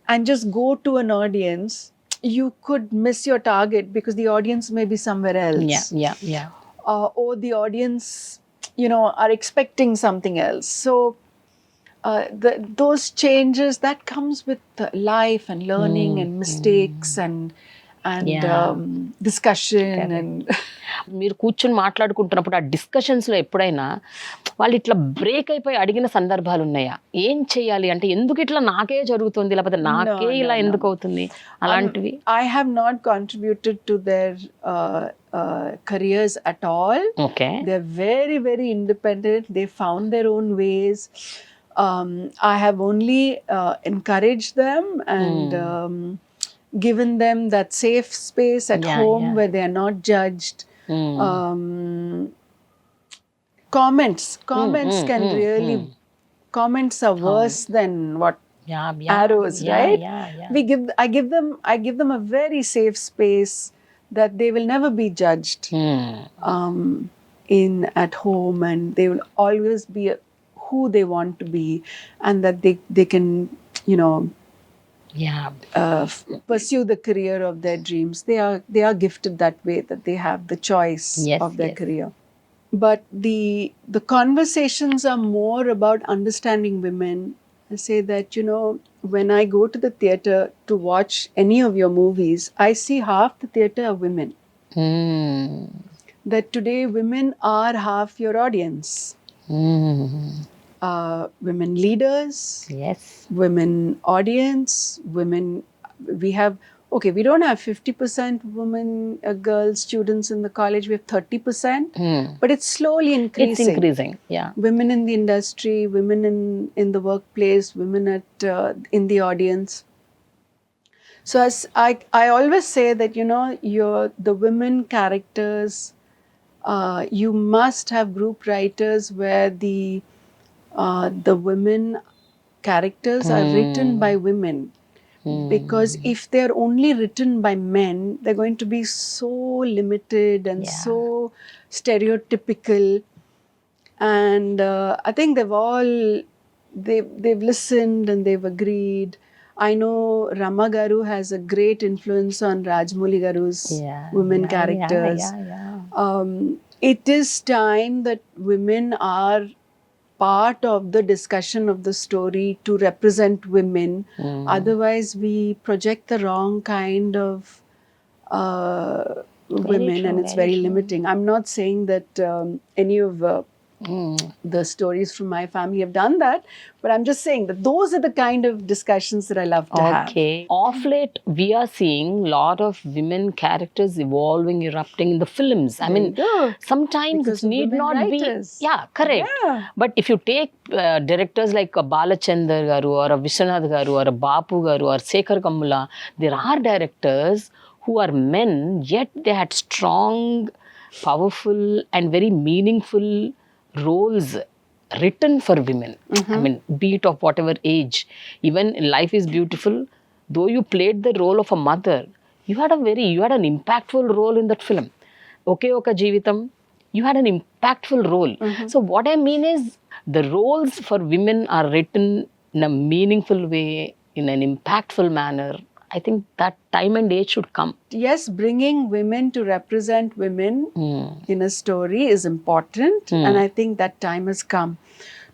and just go to an audience, you could miss your target because the audience may be somewhere else. Or the audience, are expecting something else. So those changes, that comes with life and learning and mistakes and discussion. And మీరు కూర్చొని మాట్లాడుకుంటున్నప్పుడు ఆ డిస్కషన్స్లో ఎప్పుడైనా వాళ్ళు ఇట్లా break అయిపోయి అడిగిన సందర్భాలు ఉన్నాయా? ఏం చేయాలి అంటే, ఎందుకు ఇట్లా నాకే జరుగుతుంది, లేకపోతే నాకే ఇలా ఎందుకు అవుతుంది, అలాంటివి? I have not contributed to their careers at all. They're very, very independent. They found their own ways. I have only encouraged them and given them that safe space at home where they are not judged. Comments can really, comments are worse than what arrows, right? I give them a very safe space that they will never be judged in at home, and they will always be who they want to be, and that they can, you know, pursue the career of their dreams. They are gifted that way, that they have the choice of their career. But the conversations are more about understanding women. I say that, you know, when I go to the theatre to watch any of your movies, I see half the theatre are women. That today women are half your audience. Women leaders, women audience, women. We have, okay, we don't have 50% women, girls, students in the college. We have 30%, but it's slowly increasing. It's increasing, yeah. Women in the industry, women in the workplace, women at in the audience. So as I always say that, you know, the women characters, you must have group writers where the women characters are written by women. Because if they're only written by men, they're going to be so limited and so stereotypical. And I think they've listened and they've agreed. I know Rama Garu has a great influence on Rajmouli Garu's women characters. It is time that women are part of the discussion of the story to represent women. Otherwise, we project the wrong kind of women, and it's very limiting. I'm not saying that any of the stories from my family have done that, but I'm just saying that those are the kind of discussions that I love to have. Of late, we are seeing a lot of women characters evolving, erupting in the films. I mean, sometimes Because it need not writers. be. Yeah, correct. Yeah. But if you take directors like a Balachandar Garu or a Vishwanath Garu or a Bapu Garu or Sekhar Kammula, there are directors who are men, yet they had strong, powerful and very meaningful roles written for women. I mean, be it of whatever age. Even Life is Beautiful, though you played the role of a mother, you had an impactful role in that film. Oke Oka Jeevitham, you had an impactful role. So what I mean is, the roles for women are written in a meaningful way, in an impactful manner. I think that time and age should come. Yes, bringing women to represent women in a story is important, and I think that time has come.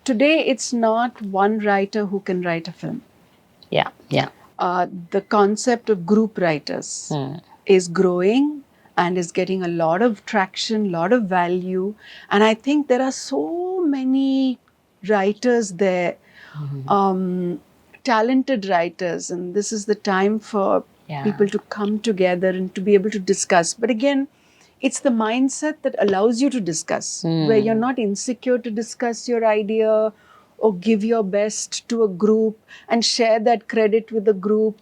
Today, it's not one writer who can write a film. Yeah. The concept of group writers is growing and is getting a lot of traction, lot of value, and I think there are so many writers there. Talented writers, and this is the time for people to come together and to be able to discuss. But again, it's the mindset that allows you to discuss, where you're not insecure to discuss your idea or give your best to a group and share that credit with the group.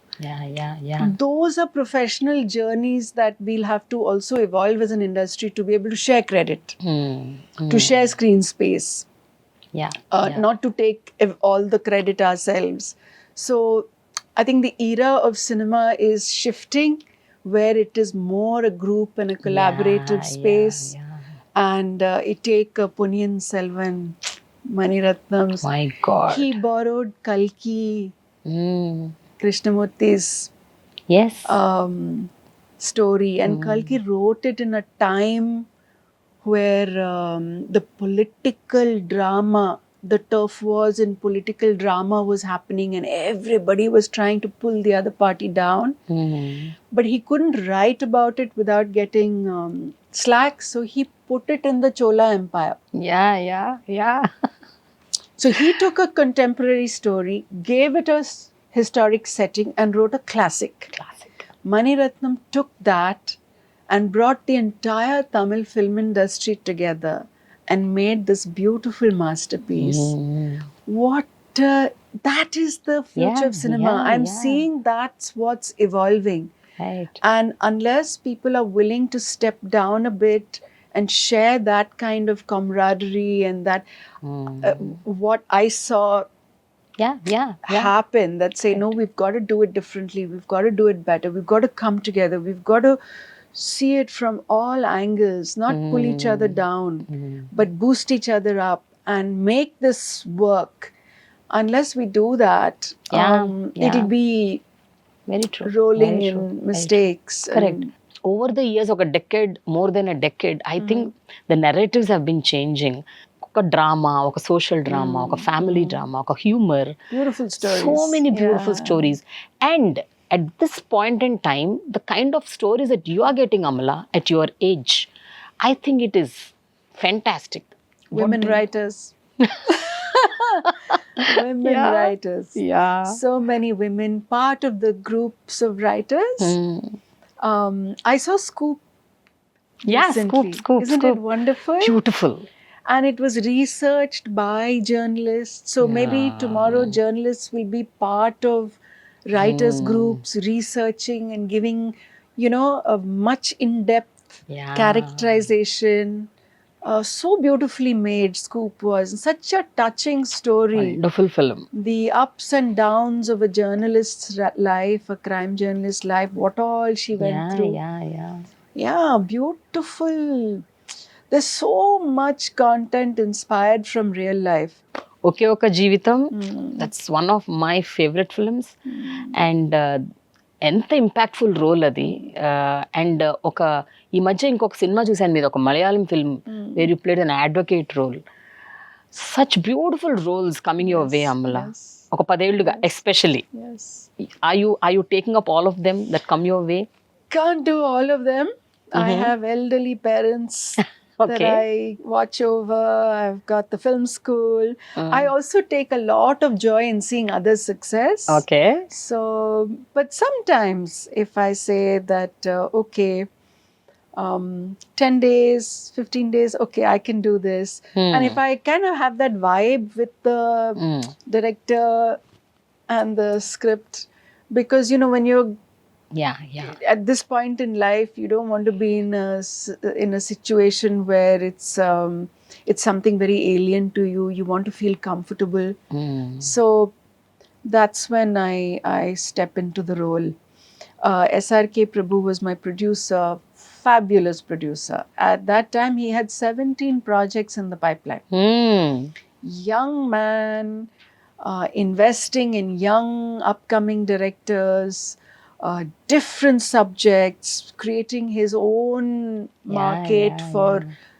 Those are professional journeys that we'll have to also evolve as an industry to be able to share credit, to share screen space. Not to take all the credit ourselves. So I think the era of cinema is shifting, where it is more a group and a collaborative space. And it take Ponniyin Selvan, Mani Ratnam's. My God. He borrowed Kalki, Krishnamurthy's story, and Kalki wrote it in a time where the political drama, the turf wars in political drama was happening, and everybody was trying to pull the other party down. But he couldn't write about it without getting slack, so he put it in the Chola Empire. So he took a contemporary story, gave it a historic setting, and wrote a classic. Mani Ratnam took that and brought the entire Tamil film industry together and made this beautiful masterpiece. That is the future of cinema. I'm seeing that's what's evolving. And unless people are willing to step down a bit and share that kind of camaraderie and that what I saw yeah. happen, that say, no, we've got to do it differently, we've got to do it better, we've got to come together, we've got to see it from all angles, not pull each other down, but boost each other up and make this work. Unless we do that, it'll be very true, rolling very true, in very true. mistakes. Correct. Over the years, ఒక decade, more than a decade, I think the narratives have been changing. ఒక drama, ఒక social drama, ఒక family drama, ఒక humour, Beautiful stories. so many beautiful Yeah. stories. And at this point in time, the kind of stories that you are getting, Amala, at your age, I think it is fantastic. Women writers. Women Yeah. writers. Yeah. So many women, part of the groups of writers. I saw Scoop Yeah, recently. Scoop. Isn't it wonderful? Beautiful. And it was researched by journalists. So maybe tomorrow journalists will be part of writers groups researching and giving, a much in-depth Yeah. characterization. So beautifully made Scoop was. Such a touching story. Wonderful film. The ups and downs of a journalist's life, a crime journalist's life, what all she went through. Yeah, beautiful. There's so much content inspired from real life. Oke Oka Jeevitham, that's one of my favorite films. And ఎంత impactful role అది. And ఈ మధ్య ఇంకొక cinema చూశాను మీద, ఒక Malayalam film where you played an advocate role. Such beautiful roles coming your way, Amala. ఒక 10 ఏళ్ళుగా especially. Are you taking up all of them that come your way? Can't do all of them. I have elderly parents that I watch over. I've got the film school. I also take a lot of joy in seeing others' success. Okay. So, but sometimes if I say that, 10 days, 15 days, okay, I can do this. And if I kind of have that vibe with the director and the script, because, when you're at this point in life, you don't want to be in a situation where it's something very alien to you. You want to feel comfortable. So that's when I step into the role. SRK Prabhu was my producer, fabulous producer. At that time, he had 17 projects in the pipeline. Young man, investing in young upcoming directors, different subjects, creating his own market for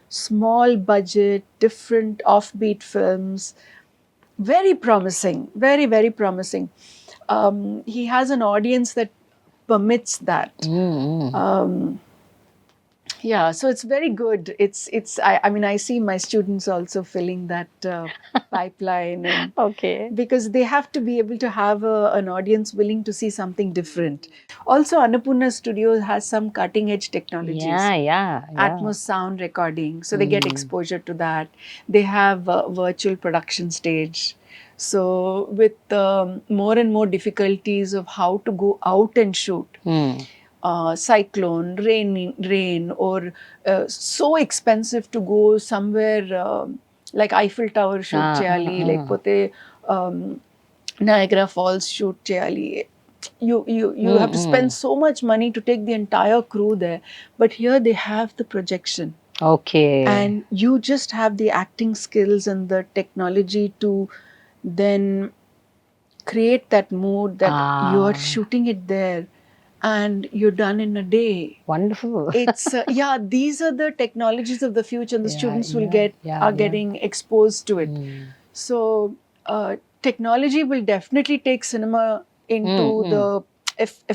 small budget, different offbeat films. Very promising, very, very promising. He has an audience that permits that. Yeah, so it's very good. I mean, I see my students also filling that pipeline. And Okay. because they have to be able to have an audience willing to see something different. Also, Annapurna Studio has some cutting edge technologies. Yeah. Atmos sound recording. So they get exposure to that. They have a virtual production stage. So with more and more difficulties of how to go out and shoot. Cyclone, rain, or so expensive to go somewhere like Eiffel Tower shoot cheyali, like Niagara Falls shoot cheyali. You have to spend so much money to take the entire crew there, but here they have the projection. Okay. And you just have the acting skills and the technology to then create that mood that you're shooting it there. And you're done in a day. Wonderful. It's these are the technologies of the future, and the students will getting exposed to it. So technology will definitely take cinema into the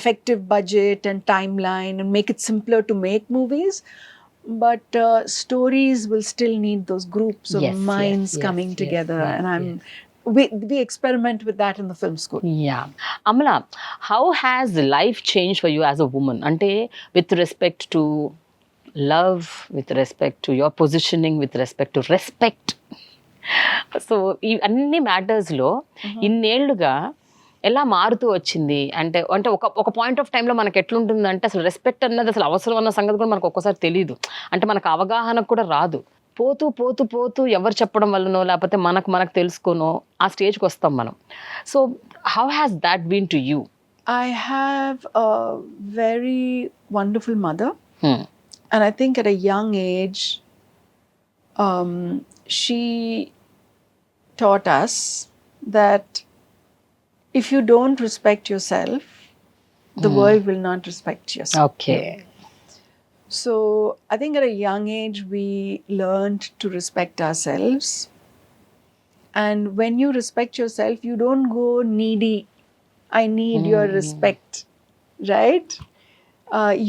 effective budget and timeline and make it simpler to make movies. But stories will still need those groups of minds coming together, and we experiment with that in the film school. Yeah. Amala, how has life changed for you as a woman? Ante, with respect to love, with respect to your positioning, with respect to respect. So, ఈ అన్ని మ్యాటర్స్లో ఇన్నేళ్లుగా ఎలా మారుతూ వచ్చింది అంటే అంటే ఒక point of టైంలో మనకి ఎట్లుంటుందంటే అసలు రెస్పెక్ట్ అన్నది అసలు అవసరం అన్న సంగతి కూడా మనకు ఒక్కోసారి తెలియదు. అంటే మనకు అవగాహన కూడా రాదు. పోతూ పోతూ పోతూ ఎవరు చెప్పడం వల్లనో లేకపోతే మనకు మనకు తెలుసుకోనో ఆ స్టేజ్కి వస్తాం మనం. So how has that been to you? I have a very wonderful mother, and I think at a young age, she taught us that if you don't respect yourself, the world will not respect yourself. Okay. So I think at a young age, we learned to respect ourselves. And when you respect yourself, you don't go needy. I need your respect, right?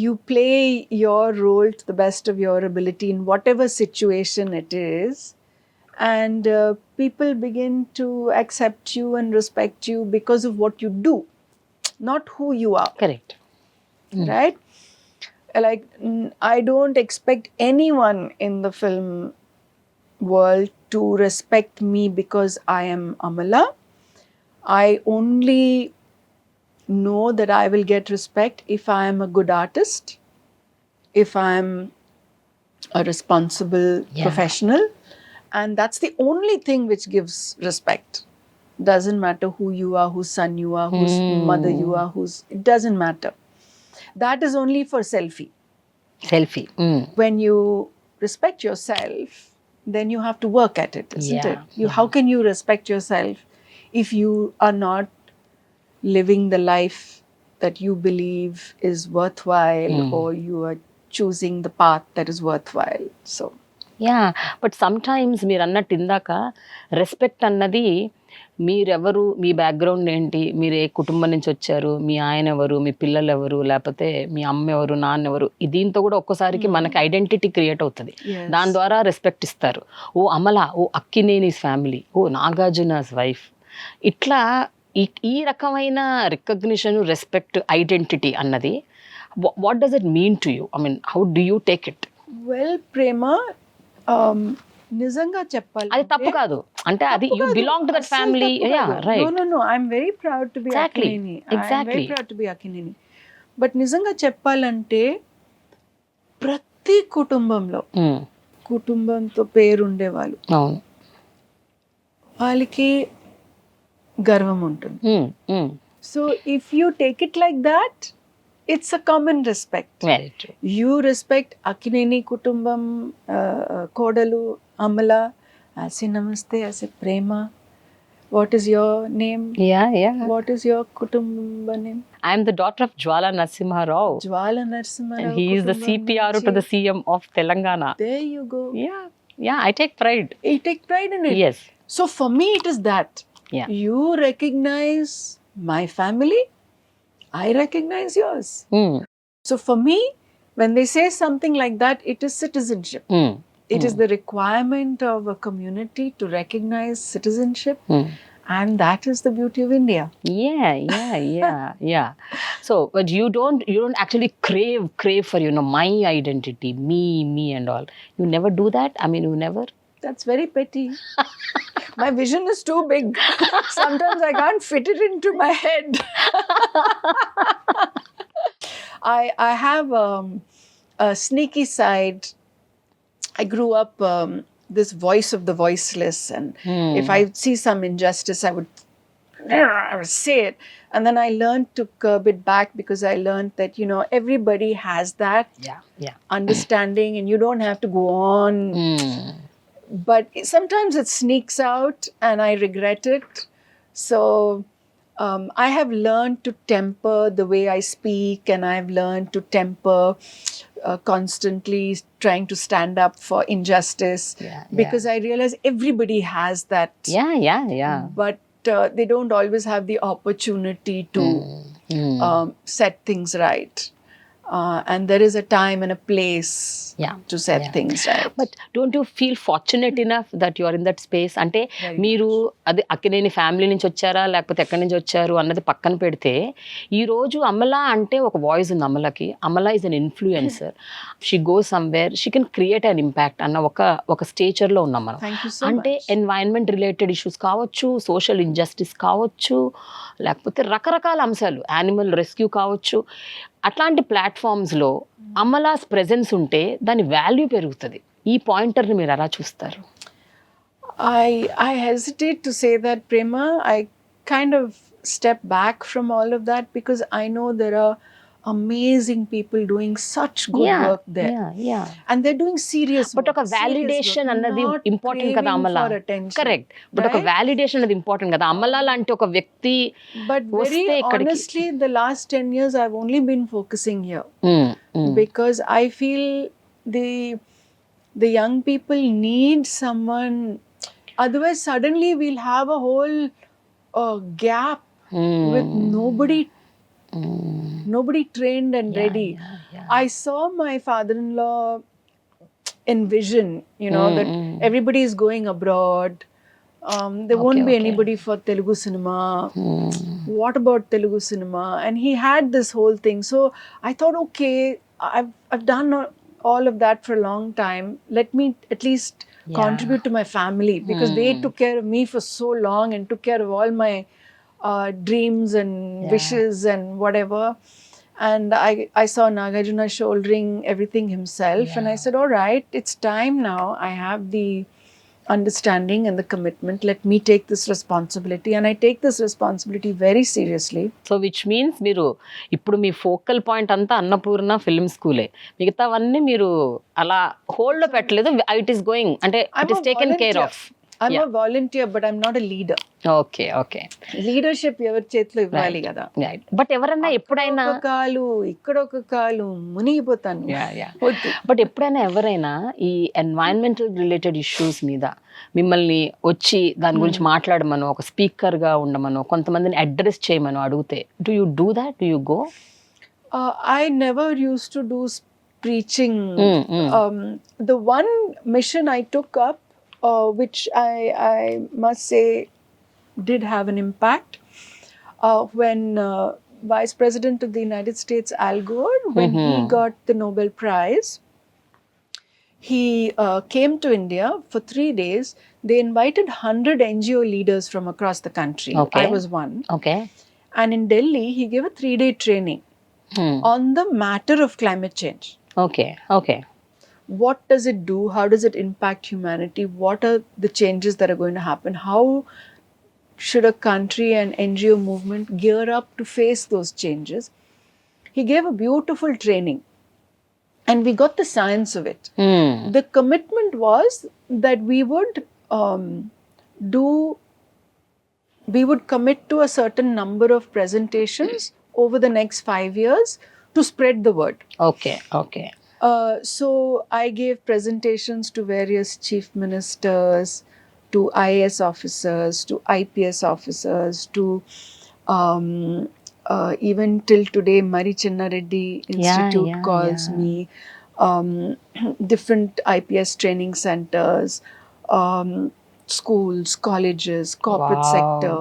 You play your role to the best of your ability in whatever situation it is. And people begin to accept you and respect you because of what you do, not who you are. Correct. Right? Like, I don't expect anyone in the film world to respect me because I am Amala. I only know that I will get respect if I am a good artist, if I am a responsible professional, and that's the only thing which gives respect. Doesn't matter who you are, whose son you are, whose mother you are, it doesn't matter. That is only for selfie. Selfie. When you respect yourself, then you have to work at it, isn't Yeah, it? How can you respect yourself if you are not living the life that you believe is worthwhile, or you are choosing the path that is worthwhile? So yeah, but some times మీరు అన్నట్టు ఇందాక respect అన్నది మీరెవరు, మీ background ఏంటి, మీరు ఏ కుటుంబం నుంచి వచ్చారు, మీ ఆయన ఎవరు, మీ పిల్లలు ఎవరు, లేకపోతే మీ అమ్మ ఎవరు, నాన్న ఎవరు, దీంతో కూడా ఒక్కోసారికి మనకి ఐడెంటిటీ క్రియేట్ అవుతుంది. దాని ద్వారా రెస్పెక్ట్ ఇస్తారు. ఓ అమల, ఓ అక్కినేనిస్ ఫ్యామిలీ, ఓ నాగార్జునస్ వైఫ్, ఇట్లా ఈ రకమైన రికగ్నిషన్, రెస్పెక్ట్, ఐడెంటిటీ అన్నది what does it mean to you? I mean how do you take it? well, Prema, నిజంగా చెప్పాలి అది తప్పు కాదు అంటే అది you belong to that family. Yeah, right. No, I'm very proud to be Exactly. Akkineni. Exactly. I'm very proud to be Akkineni. But నిజంగా చెప్పాలంటే ప్రతి కుటుంబంలో కుటుంబంతో పేరుండేవాళ్ళు, అవును, వాళ్ళకి గర్వం ఉంటుంది. So if you take it like that, it's a common respect. Very true. You respect Akkineni kutumbam, kodalu, Amala. I say namaste, I say Prema. What is your name? Yeah. What is your kutumba name? I am the daughter of Jwala Narasimha Rao. Jwala Narasimha Rao. And he is the CPR to the CM of Telangana. There you go. Yeah, I take pride. You take pride in it. Yes. So for me it is that. Yeah. You recognize my family, I recognize yours. So for me, when they say something like that, it is citizenship. It is the requirement of a community to recognize citizenship. And that is the beauty of India. Yeah. So, but you don't actually crave for, my identity, me and all. You never do that? I mean, you never? That's very petty. My vision is too big. Sometimes I can't fit it into my head. I have a sneaky side. I grew up this voice of the voiceless, and if I see some injustice, I would say it. And then I learned to curb it back, because I learned that, everybody has that understanding, and you don't have to go on. But sometimes it sneaks out and I regret it. So I have learned to temper the way I speak, and I've learned to temper constantly trying to stand up for injustice, because I realize everybody has that. Yeah. But they don't always have the opportunity to set things right. And there is a time and a place to set things right. But don't you feel fortunate enough that you are in that space? అంటే మీరు అది Akkineni family నుంచి వచ్చారా లేకపోతే ఎక్కడి నుంచి వచ్చారు అన్నది పక్కన పెడితే ఈ రోజు అమల అంటే ఒక వాయిస్ ఉంది అమలకి. Amala is an influencer. She goes somewhere, she can create an impact అన్న ఒక స్టేచర్లో ఉన్నాం మనం. అంటే ఎన్వైరన్మెంట్ రిలేటెడ్ ఇష్యూస్ కావచ్చు, సోషల్ ఇంజస్టిస్ కావచ్చు, లేకపోతే రకరకాల అంశాలు, యానిమల్ రెస్క్యూ కావచ్చు, అట్లాంటి ప్లాట్ఫామ్స్లో అమలాస్ ప్రెజెన్స్ ఉంటే దాని వాల్యూ పెరుగుతుంది. ఈ పాయింటర్ని మీరు ఎలా చూస్తారు? I hesitate to say that, Prema. I kind of step back from all of that because I know there are amazing people doing such good work there. And they're doing serious work. But ఒక validation అన్నది important కదా Amala. Correct. But ఒక validation అనేది important కదా. అమల లాంటి ఒక వ్యక్తి వస్తే ఇక్కడికి. Honestly, the last 10 years I've only been focusing here. Because I feel the young people need someone. Otherwise, suddenly we'll have a whole gap with nobody trained and ready. I saw my father-in-law envision, that everybody is going abroad. There won't be anybody for Telugu cinema. What about Telugu cinema? And he had this whole thing. So I thought, okay, I've done all of that for a long time. Let me at least contribute to my family, because they took care of me for so long and took care of all my dreams and wishes and whatever. And I saw Nagarjuna shouldering everything himself, and I said, all right, it's time now. I have the understanding and the commitment. Let me take this responsibility, and I take this responsibility very seriously. So which means మీరు ఇప్పుడు మీ focal point అంతా Annapurna film స్కూలే, మిగతావన్నీ మీరు అలా hold లో పెట్టలేదు. It is going, అంటే it is taken care of. I'm a volunteer, but I'm not a leader. Okay. Leadership ఎవరి చేతిలో ఇవ్వాలి కదా. బట్ ఎవరైనా ఎప్పుడైనా కాలు ఇక్కడ ఒక కాలు మునిగిపోతాను. బట్ ఎప్పుడైనా ఎవరైనా ఈ ఎన్వైరన్మెంటల్ రిలేటెడ్ ఇష్యూస్ మీద మిమ్మల్ని వచ్చి దాని గురించి మాట్లాడమను, ఒక స్పీకర్ గా ఉండమను, కొంతమందిని అడ్రస్ చేయమను అడిగితే, do you do that? Do you go? I never used to do preaching. The one mission I took up, which I must say did have an impact, when Vice President of the United States, Al Gore, when he got the Nobel Prize, he came to India for 3 days. They invited 100 NGO leaders from across the country. I was one. And in Delhi, he gave a 3-day training on the matter of climate change. Okay. What does it do? How does it impact humanity? What are the changes that are going to happen? How should a country and NGO movement gear up to face those changes? He gave a beautiful training, and we got the science of it. The commitment was that we would commit to a certain number of presentations over the next 5 years to spread the word. Okay. So I gave presentations to various chief ministers, to IAS officers, to IPS officers, to even till today Mari Chinna Reddy Institute calls me, different IPS training centers, schools, colleges, corporate sector.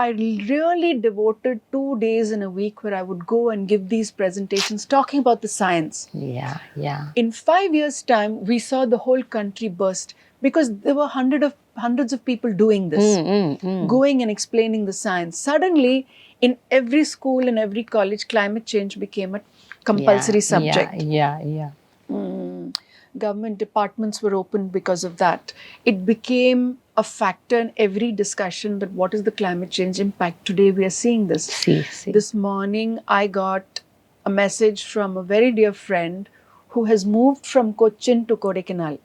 I really devoted 2 days in a week where I would go and give these presentations talking about the science. In 5 years' time, we saw the whole country burst, because there were hundreds of people doing this, going and explaining the science. Suddenly, in every school and every college, climate change became a compulsory subject. Government departments were opened because of that. It became a factor in every discussion that what is the climate change impact. Today we are seeing this. This morning I got a message from a very dear friend who has moved from Cochin to Kodaikanal,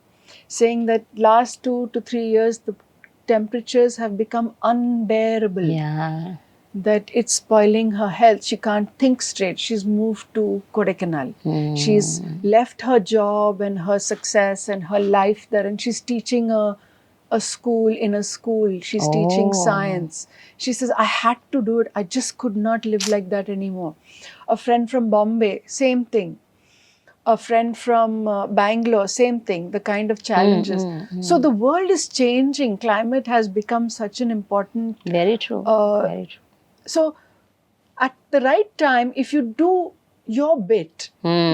saying that last 2 to 3 years the temperatures have become unbearable. That it's spoiling her health. She can't think straight. She's moved to Kodaikanal. She's left her job and her success and her life there, and she's teaching a a school in a school. She's teaching science. She says, I had to do it. I just could not live like that anymore. A friend from Bombay, same thing. A friend from Bangalore, same thing, the kind of challenges. So the world is changing. Climate has become such an important. Very true. Very true. So at the right time, if you do your bit,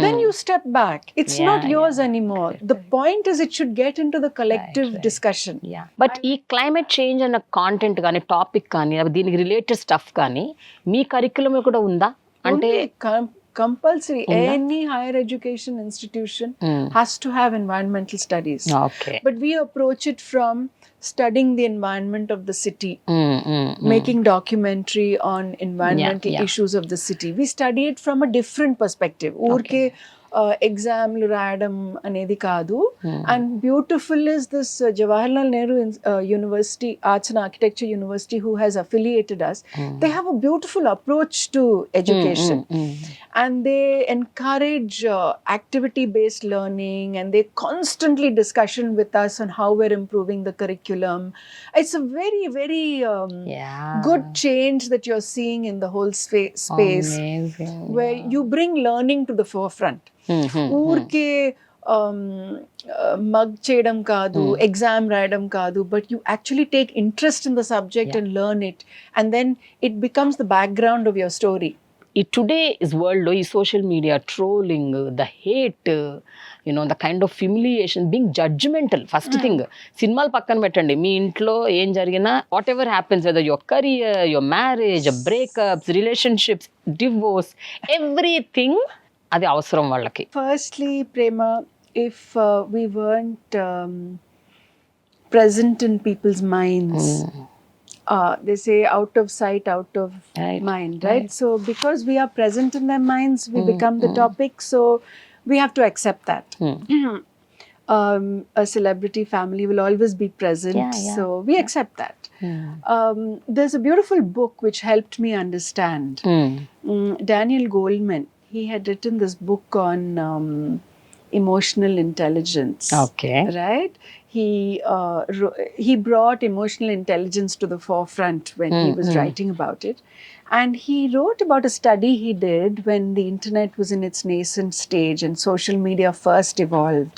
then you step back. It's not yours anymore. The point is it should get into the collective discussion. Yeah. But ఈ climate change అన్న content కానీ topic కానీ దీనికి related stuff కానీ మీ curriculum కూడా ఉందా అంటే Compulsory. Any higher education institution has to have environmental studies. Okay. But we approach it from studying the environment of the city, making documentary on environmental issues of the city. We study it from a different perspective. Urke examలు రాయడం అనేది కాదు. And beautiful is this Jawaharlal Nehru University, Arts and Architecture University, who has affiliated us. They have a beautiful approach to education. And they encourage activity-based learning, and they constantly discussion with us on how we're improving the curriculum. It's a very, very good change that you're seeing in the whole space. Amazing. Where you bring learning to the forefront. ఊరికే mug చేయడం కాదు, exam రాయడం కాదు, but you actually take interest in the subject and learn it, and then it becomes the background of your story. ఈ today is వరల్డ్లో ఈ social media trolling, the hate, the kind of humiliation, being judgemental. First thing, సినిమాలు పక్కన పెట్టండి, మీ ఇంట్లో ఏం జరిగినా, whatever happens, whether your career, your marriage, breakups, relationships, divorce, everything అది అవసరం వాళ్ళకి. Firstly Prema, if we weren't present in people's minds, they say out of sight, out of mind, right? So because we are present in their minds, we become the topic, so we have to accept that. A celebrity family will always be present, so we accept that. There's a beautiful book which helped me understand. Daniel Goleman, he had written this book on emotional intelligence. Okay. Right? He brought emotional intelligence to the forefront when he was writing about it. And he wrote about a study he did when the internet was in its nascent stage and social media first evolved.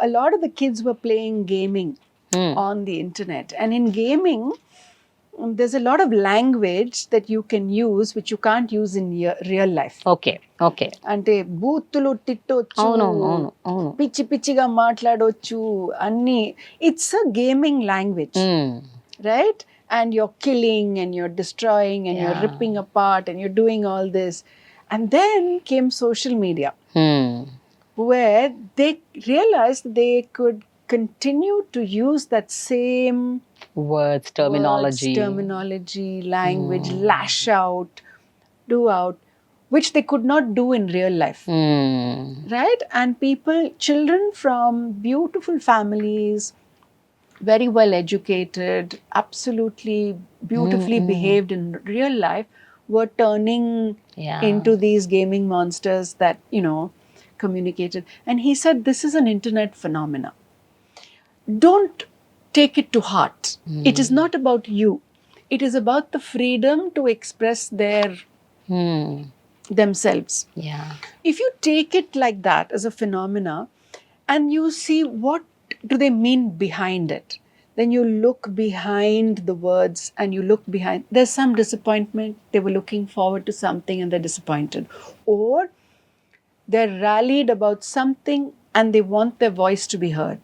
A lot of the kids were playing gaming on the internet. And in gaming, there's a lot of language that you can use which you can't use in real life. Okay. అంటే బూతులు తిట్టొచ్చు, పిచ్చి పిచ్చిగా మాట్లాడొచ్చు, అన్ని. It's a gaming language, right? And you're killing and you're destroying and you're ripping apart and you're doing all this. And then came social media, where they realized they could continue to use that same words, terminology, language, lash out, do out, which they could not do in real life. Right? And children from beautiful families, very well educated, absolutely beautifully behaved in real life, were turning into these gaming monsters that, communicated. And he said, this is an internet phenomena. Don't take it to heart. It is not about you. It is about the freedom to express themselves. If you take it like that as a phenomena and you see what do they mean behind it, then you look behind the words and you look behind. There's some disappointment. They were looking forward to something and they're disappointed. Or they're rallied about something and they want their voice to be heard.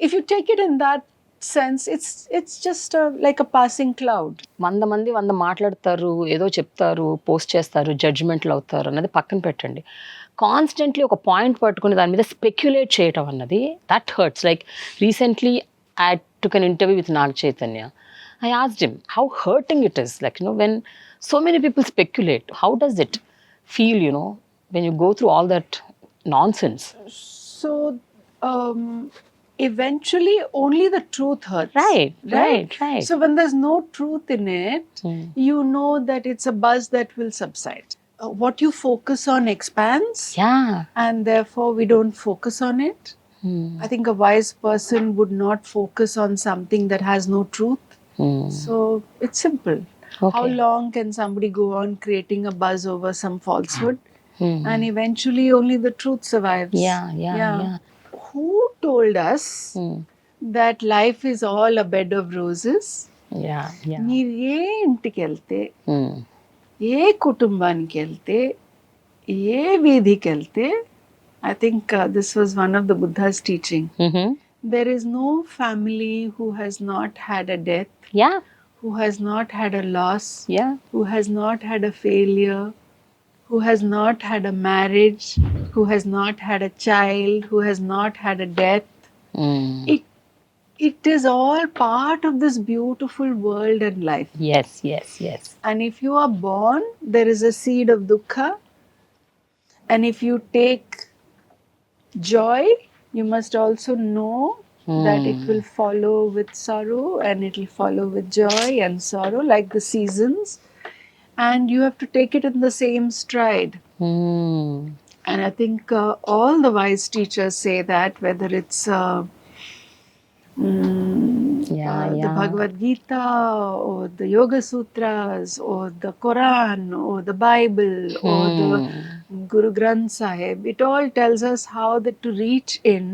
If you take it in that sense, it's just like a passing cloud. 100 మంది 100 మాట్లాడతారు, ఏదో చెప్తారు, post చేస్తారు, జడ్జ్మెంట్లు అవుతారు అన్నది పక్కన పెట్టండి. Constantly ఒక పాయింట్ పట్టుకుని దాని మీద స్పెక్యులేట్ చేయటం అన్నది, that hurts. Like recently I took an interview with Naga Chaitanya. I asked him how hurting it is, like, when so many people speculate. How does it feel, when you go through all that nonsense? So, eventually only the truth hurts. Right. So when there's no truth in it, you know that it's a buzz that will subside. What you focus on expands. Yeah. And therefore we don't focus on it. I think a wise person would not focus on something that has no truth. So it's simple. How Okay. long can somebody go on creating a buzz over some falsehood? And eventually only the truth survives. Yeah. Who told us that life is all a bed of roses? Yeah. మీరు ఏ ఇంటికి వెళ్తే, Hmm. ఏ కుటుంబానికి వెళ్తే, ఏ వీధికి వెళ్తే, I think this was one of the Buddha's teaching. Mm-hmm. There is no family who has not had a death, Yeah. who has not had a loss, Yeah. who has not had a failure, who has not had a marriage, who has not had a child, who has not had a death. It is all part of this beautiful world and life. Yes. And if you are born, there is a seed of dukkha. And if you take joy, you must also know that it will follow with sorrow, and it will follow with joy and sorrow, like the seasons. And you have to take it in the same stride. And I think all the wise teachers say that, whether it's the Bhagavad Gita or the Yoga Sutras or the Quran or the Bible or the Guru Granth Sahib, it all tells us how to reach in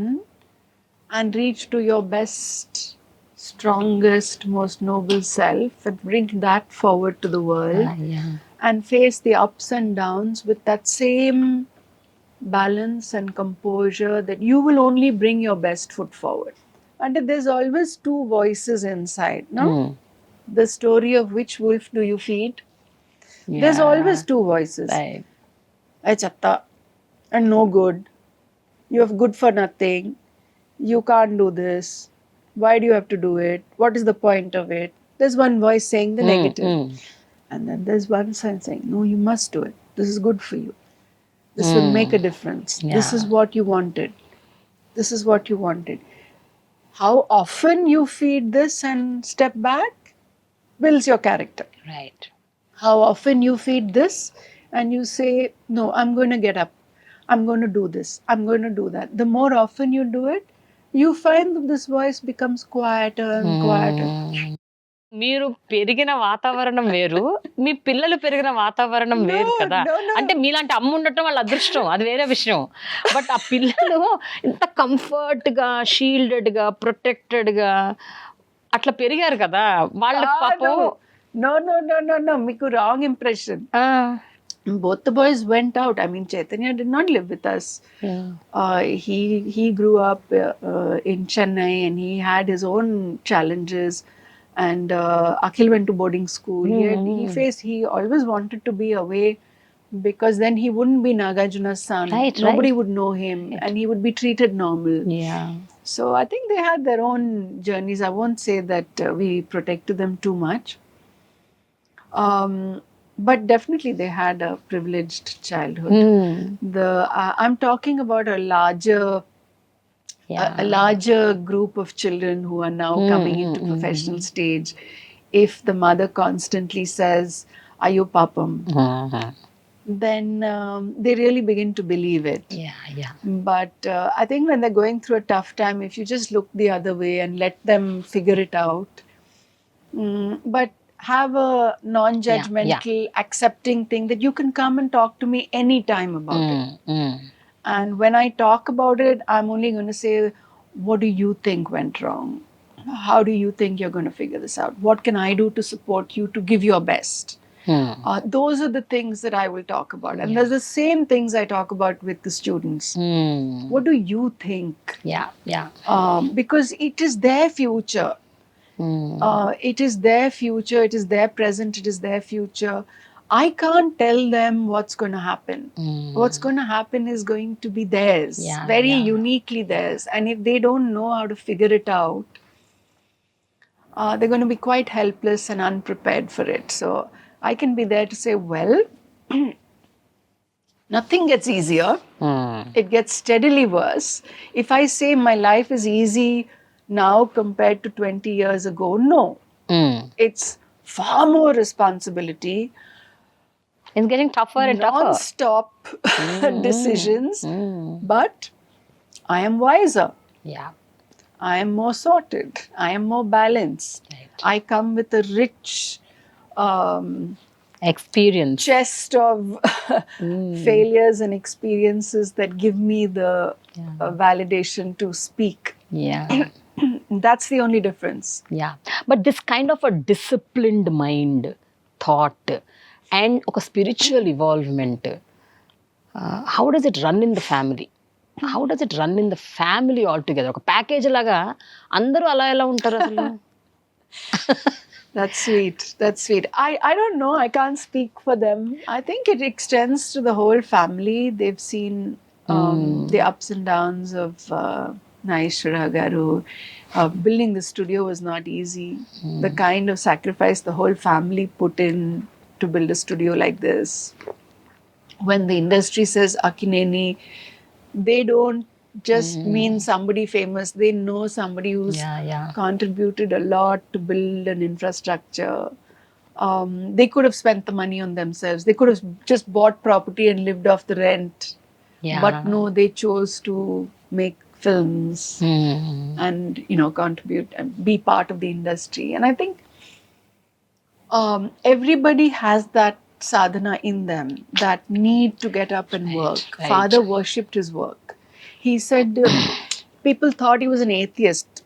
and reach to your best, strongest, most noble self and bring that forward to the world. And face the ups and downs with that same balance and composure, that you will only bring your best foot forward. And there's always two voices inside, no? The story of which wolf do you feed? There's always two voices. Right. Ay chatta, and no good. You have good for nothing. You can't do this. Why do you have to do it? What is the point of it? There's one voice saying the negative. And then there's one side saying, no, you must do it. This is good for you. This will make a difference. This is what you wanted. This is what you wanted. How often you feed this and step back builds your character. Right. How often you feed this and you say, no, I'm going to get up. I'm going to do this. I'm going to do that. The more often you do it, you find that this voice becomes quieter and quieter. మీరు పెరిగిన వాతావరణం వేరు, మీ పిల్లలు పెరిగిన వాతావరణం వేరు కదా. అంటే మీలాంటి అమ్మ ఉండటం వాళ్ళ అదృష్టం, అది వేరే విషయం. బట్ ఆ పిల్లలు ఇంత కంఫర్ట్ గా, షీల్డెడ్ గా, ప్రొటెక్టెడ్ గా అట్లా పెరిగారు కదా. వాళ్ళ పాపం No. Miku wrong impression. Both the boys went out. I mean, Chaitanya did not live with us. He grew up in Chennai and he had his own challenges. And Akhil went to boarding school. He always wanted to be away, because then he wouldn't be Nagarjuna's son. Nobody would know him and he would be treated normal. So I think they had their own journeys. I won't say that we protected them too much. But definitely they had a privileged childhood. I'm talking about a larger group of children who are now coming into professional stage. If the mother constantly says, "Are you papam?" then they really begin to believe it. But I think when they're going through a tough time, if you just look the other way and let them figure it out, but have a non-judgmental, accepting thing that you can come and talk to me anytime about it. And when I talk about it, I'm only going to say, what do you think went wrong? How do you think you're going to figure this out? What can I do to support you to give your best? Those are the things that I will talk about. And there's the same things I talk about with the students. What do you think? Because it is their future. It is their future, it is their present, it is their future. I can't tell them what's going to happen. What's going to happen is going to be theirs, very uniquely theirs. And if they don't know how to figure it out, they're going to be quite helpless and unprepared for it. So I can be there to say, well, nothing gets easier. It gets steadily worse. If I say my life is easy now compared to 20 years ago, no. It's far more responsibility. It's getting tougher and tougher. Non-stop decisions. But I am wiser. Yeah. I am more sorted. I am more balanced. Right. I come with a rich Experience. chest of failures and experiences that give me the validation to speak. Yeah. That's the only difference. Yeah. But this kind of a disciplined mind, thought, and a spiritual evolvement, how does it run in the family? How does it run in the family altogether? ఒక package లాగా అందరూ అలా ఎలా ఉంటారు అసలు? That's sweet. That's sweet. I don't know. I can't speak for them. I think it extends to the whole family. They've seen the ups and downs of Naishwara Garu. Building the studio was not easy. The kind of sacrifice the whole family put in to build a studio like this. When the industry says Akkineni, they don't just mean somebody famous. They know somebody who's contributed a lot to build an infrastructure. They could have spent the money on themselves. They could have just bought property and lived off the rent. Yeah. But no, they chose to make films and, you know, contribute and be part of the industry. And I think everybody has that sadhana in them, that need to get up and work. Right. Father worshipped his work. He said people thought he was an atheist.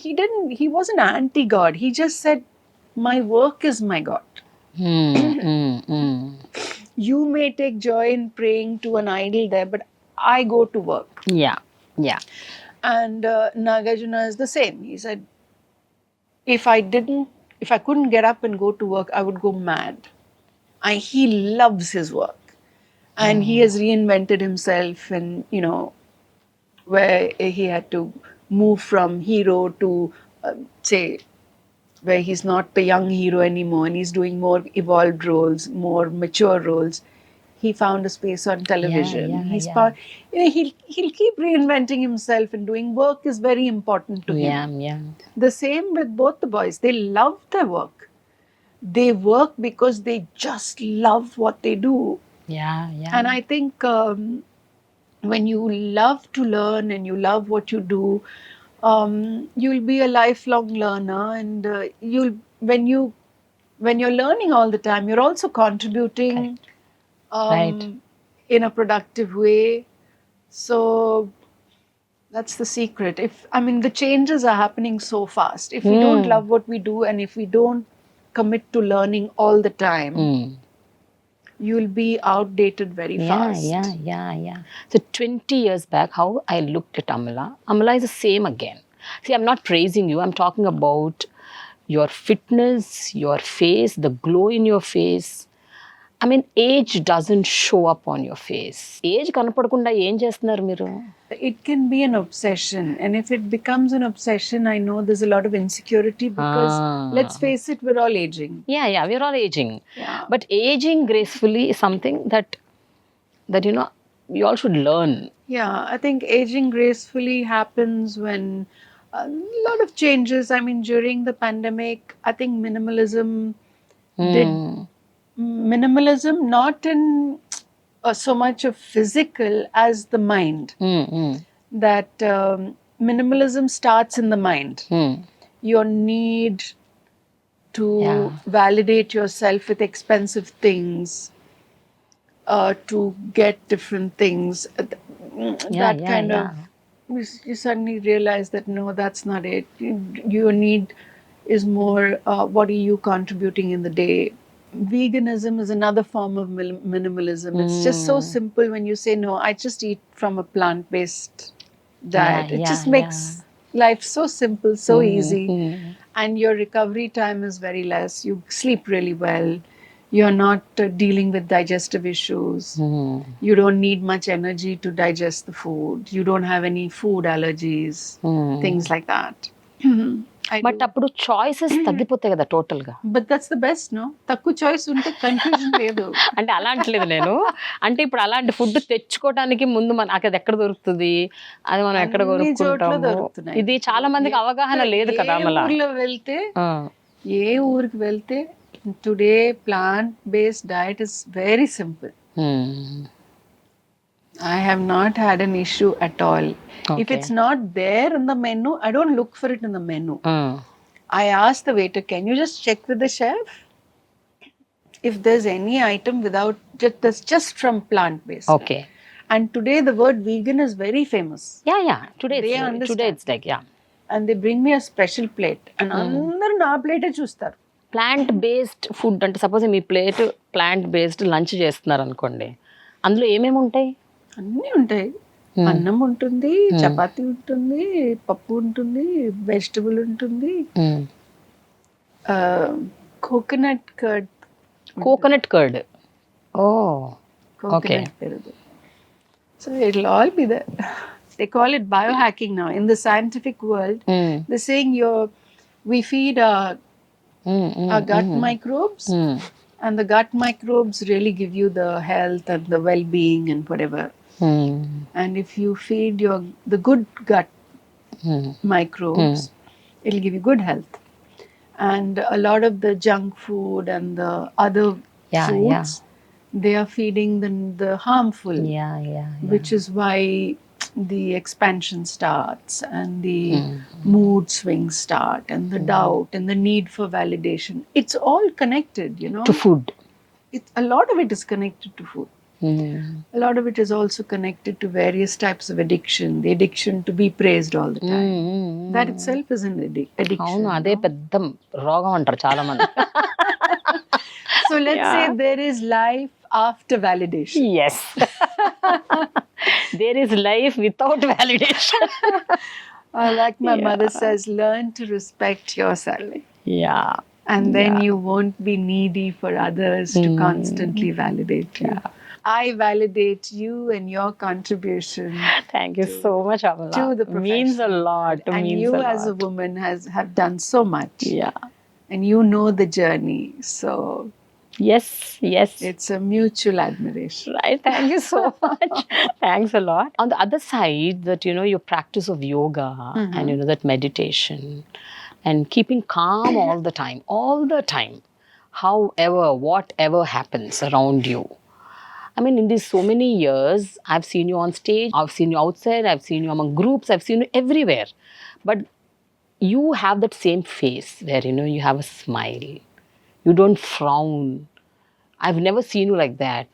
He didn't. He wasn't anti-God. He just said, my work is my God. You may take joy in praying to an idol there, but I go to work. Yeah. Yeah. And Nagarjuna is the same. He said, if I couldn't get up and go to work, I would go mad. And he loves his work. And he has reinvented himself, and, you know, where he had to move from hero to, say, where he's not the young hero anymore and he's doing more evolved roles, more mature roles. He found a space on television. You know, he'll keep reinventing himself, and doing work is very important to him. Yeah. The same with both the boys. They love their work. They work because they just love what they do. Yeah. And I think when you love to learn and you love what you do, you'll be a lifelong learner, and when you're learning all the time, you're also contributing Right. in a productive way. So that's the secret. The changes are happening so fast. If we don't love what we do, and if we don't commit to learning all the time, you'll be outdated very fast. Yeah. So 20 years back, how I looked at Amala is the same again. See, I'm not praising you. I'm talking about your fitness, your face, the glow in your face. I mean, age doesn't show up on your face. Age కనపడకుండా ఏం చేస్తున్నారు మీరు? It can be an obsession, and if it becomes an obsession, I know there's a lot of insecurity, because let's face it, we're all aging. Yeah, we're all aging. Yeah. But aging gracefully is something that you know, we all should learn. Yeah, I think aging gracefully happens when a lot of changes. I mean, during the pandemic, I think minimalism not in so much of physical as the mind. That minimalism starts in the mind. Your need to validate yourself with expensive things, to get different things. You suddenly realize that no, that's not it. Your need is more, what are you contributing in the day? Veganism is another form of minimalism. It's just so simple when you say, no, I just eat from a plant-based diet. It just makes life so simple, so easy. And your recovery time is very less. You sleep really well. You're not dealing with digestive issues. You don't need much energy to digest the food. You don't have any food allergies, things like that. But అప్పుడు choices తగ్గిపోతాయి కదా total గా. But that's the best. No, తక్కువ choice ఉంటే confusion లేదు. అంటే అలా అంటలేదు నేను. అంటే ఇప్పుడు అలాంటి ఫుడ్ తెచ్చుకోవడానికి ముందు మనకి అది ఎక్కడ దొరుకుతుంది, అది మనం ఎక్కడ కొనుక్కుంటాము, ఇది చాలా మందికి అవగాహన లేదు కదా. ఏ ఊరికి వెళ్తే today plant-based diet is very simple. I have not had an issue at all. If Okay. it's not there in the menu, I don't look for it in the menu. Mm. I ask the waiter, can you just check with the chef if there's any item without that's just from plant based. Okay. And today the word vegan is very famous. Yeah. Today They it's understand. like, yeah. And they bring me a special plate. And అందరూ నా ప్లేటే చూస్తారు. Plant based food అంటే suppose మీ plate plant based lunch చేస్తున్నారు అనుకోండి, అందులో ఏమేమి ఉంటాయి? అన్నీ ఉంటాయి. అన్నం ఉంటుంది, చపాతీ ఉంటుంది, పప్పు ఉంటుంది, వెజిటబుల్ ఉంటుంది, కోకోనట్ కర్డ్. Coconut curd. ఓ Coconut perugu. So it'll all be there. They call it biohacking now. In the scientific world, they're saying we feed our gut microbes, and the gut microbes really give you the health and the well-being and whatever. And if you feed the good gut microbes, it'll give you good health. And a lot of the junk food and the other foods, they are feeding the harmful, which is why the expansion starts and the mood swings start and the doubt and the need for validation. It's all connected, you know. To food. A lot of it is connected to food. A lot of it is also connected to various types of addiction. The addiction to be praised all the time. That itself is an addiction. అవును, అదే పెద్ద రోగం అంటారు చాలా మంది. So let's say there is life after validation. Yes. There is life without validation. Like my mother says, learn to respect yourself. Yeah. And then you won't be needy for others to constantly validate you. I validate you and your contribution. Thank you so much, Amala. To the profession. Means a lot. And means you a lot. as a woman have done so much. Yeah. And you know the journey. So Yes. it's a mutual admiration. Right. Thank you so much. Thanks a lot. On the other side, that your practice of yoga and that meditation and keeping calm all the time, however, whatever happens around you. I mean, in these so many years, I've seen you on stage, I've seen you outside, I've seen you among groups, I've seen you everywhere. But you have that same face where, you have a smile. You don't frown. I've never seen you like that.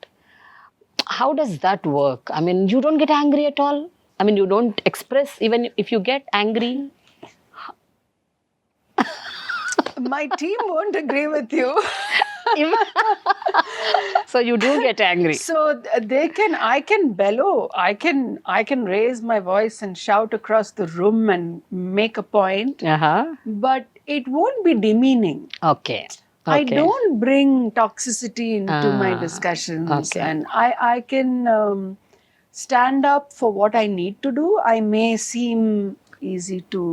How does that work? I mean, you don't get angry at all? I mean, you don't express, even if you get angry? My team won't agree with you. So you do get angry. So I can bellow. I can raise my voice and shout across the room and make a point. But it won't be demeaning. Okay. I don't bring toxicity into my discussions. Okay. And I can stand up for what I need to do. I may seem easy to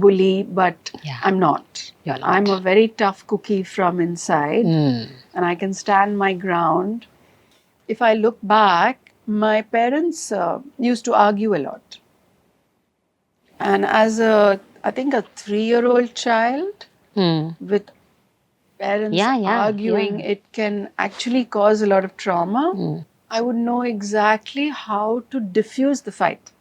bully, but I'm not. You're not. I'm a very tough cookie from inside, and I can stand my ground. If I look back, my parents used to argue a lot. And as I think a 3-year-old child with parents arguing, it can actually cause a lot of trauma. I would know exactly how to diffuse the fight.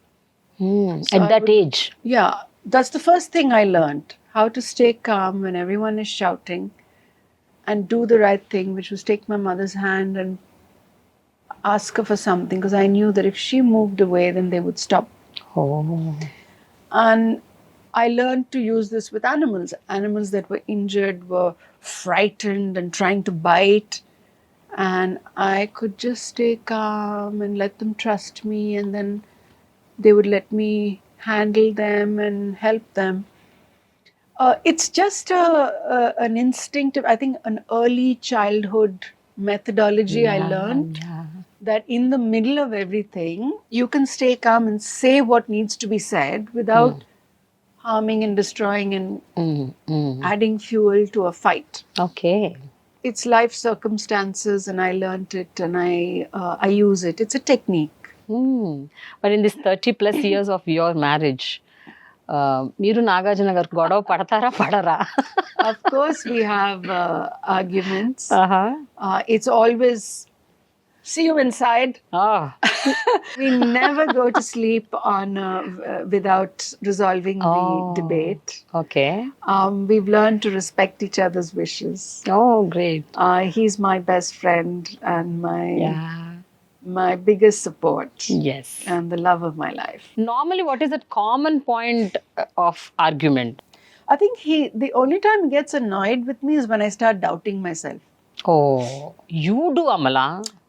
At that age? Yeah, that's the first thing I learned. How to stay calm when everyone is shouting and do the right thing, which was take my mother's hand and ask her for something, because I knew that if she moved away, then they would stop. And I learned to use this with animals. Animals that were injured were frightened and trying to bite. And I could just stay calm and let them trust me, and then they would let me handle them and help them. It's just an instinctive, I think, an early childhood methodology I learned. That in the middle of everything, you can stay calm and say what needs to be said without harming and destroying and adding fuel to a fight. Okay. It's life circumstances, and I learned it, and I use it. It's a technique. But in this 30+ years of your marriage, మీరు నాగార్జున గారు గొడవ పడతారా పడరా? Of course, we have arguments. It's always See you inside. Oh, We never go to sleep on without resolving Oh. the debate. okay. We've learned to respect each other's wishes. Oh, great. He's my best friend and Yeah. my biggest support Yes. and the love of my life. Normally, what is that common point of argument? I think the only time he gets annoyed with me is when I start doubting myself. Oh, you do, Amala.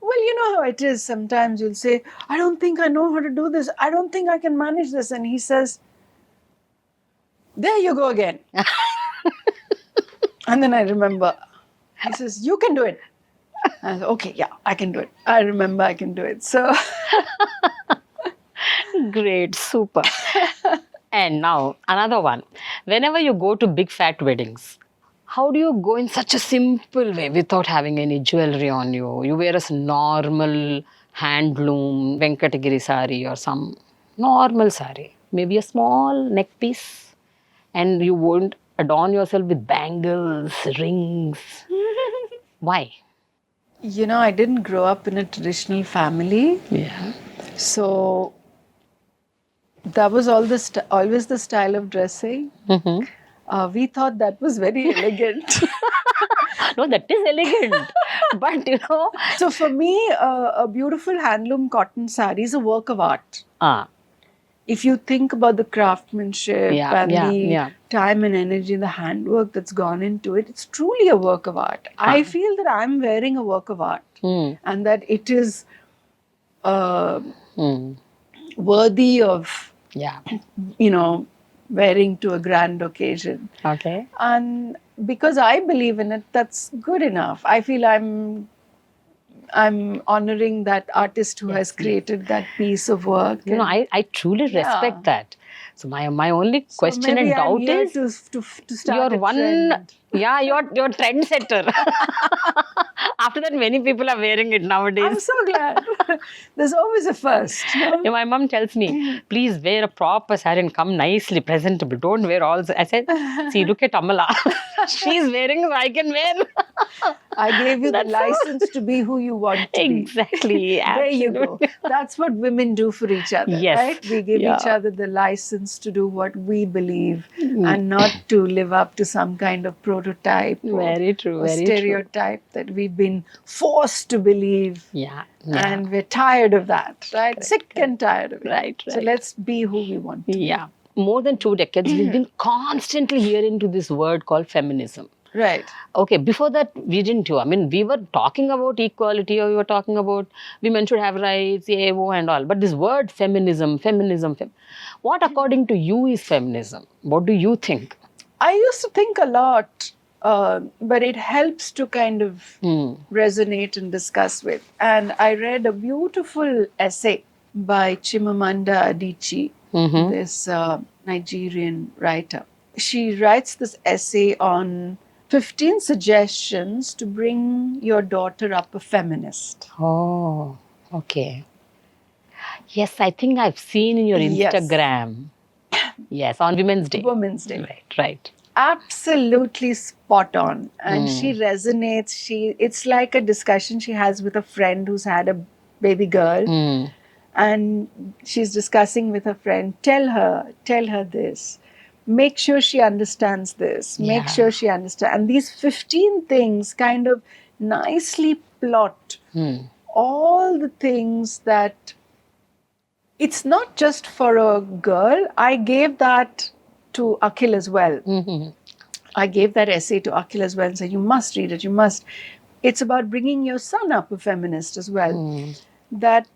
Well, you know how it is. Sometimes you'll say, I don't think I know how to do this. I don't think I can manage this. And he says, there you go again. And then I remember, he says, you can do it. I said, okay, yeah, I can do it. I remember I can do it. So, Great, super. And now, another one. Whenever you go to big fat weddings, how do you go in such a simple way without having any jewelry on you? You wear a normal handloom Venkatagiri sari or some normal sari, maybe a small neck piece, and you won't adorn yourself with bangles, rings. Why? you know, I didn't grow up in a traditional family. Yeah. So, that was always the style of dressing. Mm-hmm. We thought that was very elegant. No, that is elegant. But you know, So for me, a beautiful handloom cotton sari is a work of art. If you think about the craftsmanship Yeah, and yeah, the yeah. time and energy, the handwork that's gone into it, it's truly a work of art. I feel that I'm wearing a work of art Mm. and that it is Mm. worthy of, Yeah. you know, wearing to a grand occasion. Okay. And because I believe in it, that's good enough. I feel I'm honoring that artist who has created that piece of work. You know, I truly respect Yeah. that. So my only So question maybe and I'm doubt here is to start you're a one, trend. yeah, you're trendsetter. After that, many people are wearing it nowadays. I'm so glad. There's always a first. No? Yeah, my mom tells me, please wear a proper saree and come nicely presentable. Don't wear all. I said, see, look at Amala. She's wearing, so I can wear. I gave you the That's so- license to be who you want to be. Exactly. There you go. Absolutely. That's what women do for each other, Yes. right? We give each Yeah. other the license to do what we believe and not to live up to some kind of prototype Very true. or Very true. stereotype that we've been forced to believe. Yeah. Yeah. And we're tired of that, right? Sick and tired of it. Right, So right. let's be who we want to Yeah. More than 2 decades, we've been constantly hearing to this word called feminism. be. Right. Okay, before that, we didn't do. I mean, we were talking about equality, or we were talking about women should have rights, AO and all. But this word feminism, what according to you is feminism? What do you think? I used to think a lot, but it helps to kind of resonate and discuss with. And I read a beautiful essay by Chimamanda Adichie, this Nigerian writer. She writes this essay on 15 suggestions to bring your daughter up a feminist. Oh, okay. Yes, I think I've seen in your Yes. Instagram. Yes, on Women's Day. Women's Day. Right, right. Absolutely spot on, and she resonates. It's like a discussion she has with a friend who's had a baby girl, and she's discussing with her friend. Tell her this. Make sure she understands this. Make Yeah. sure she understands. And these 15 things kind of nicely plot all the things that. It's not just for a girl. I gave that to Akhil as well. I gave that essay to Akhil as well and said, you must read it, you must. It's about bringing your son up a feminist as well. That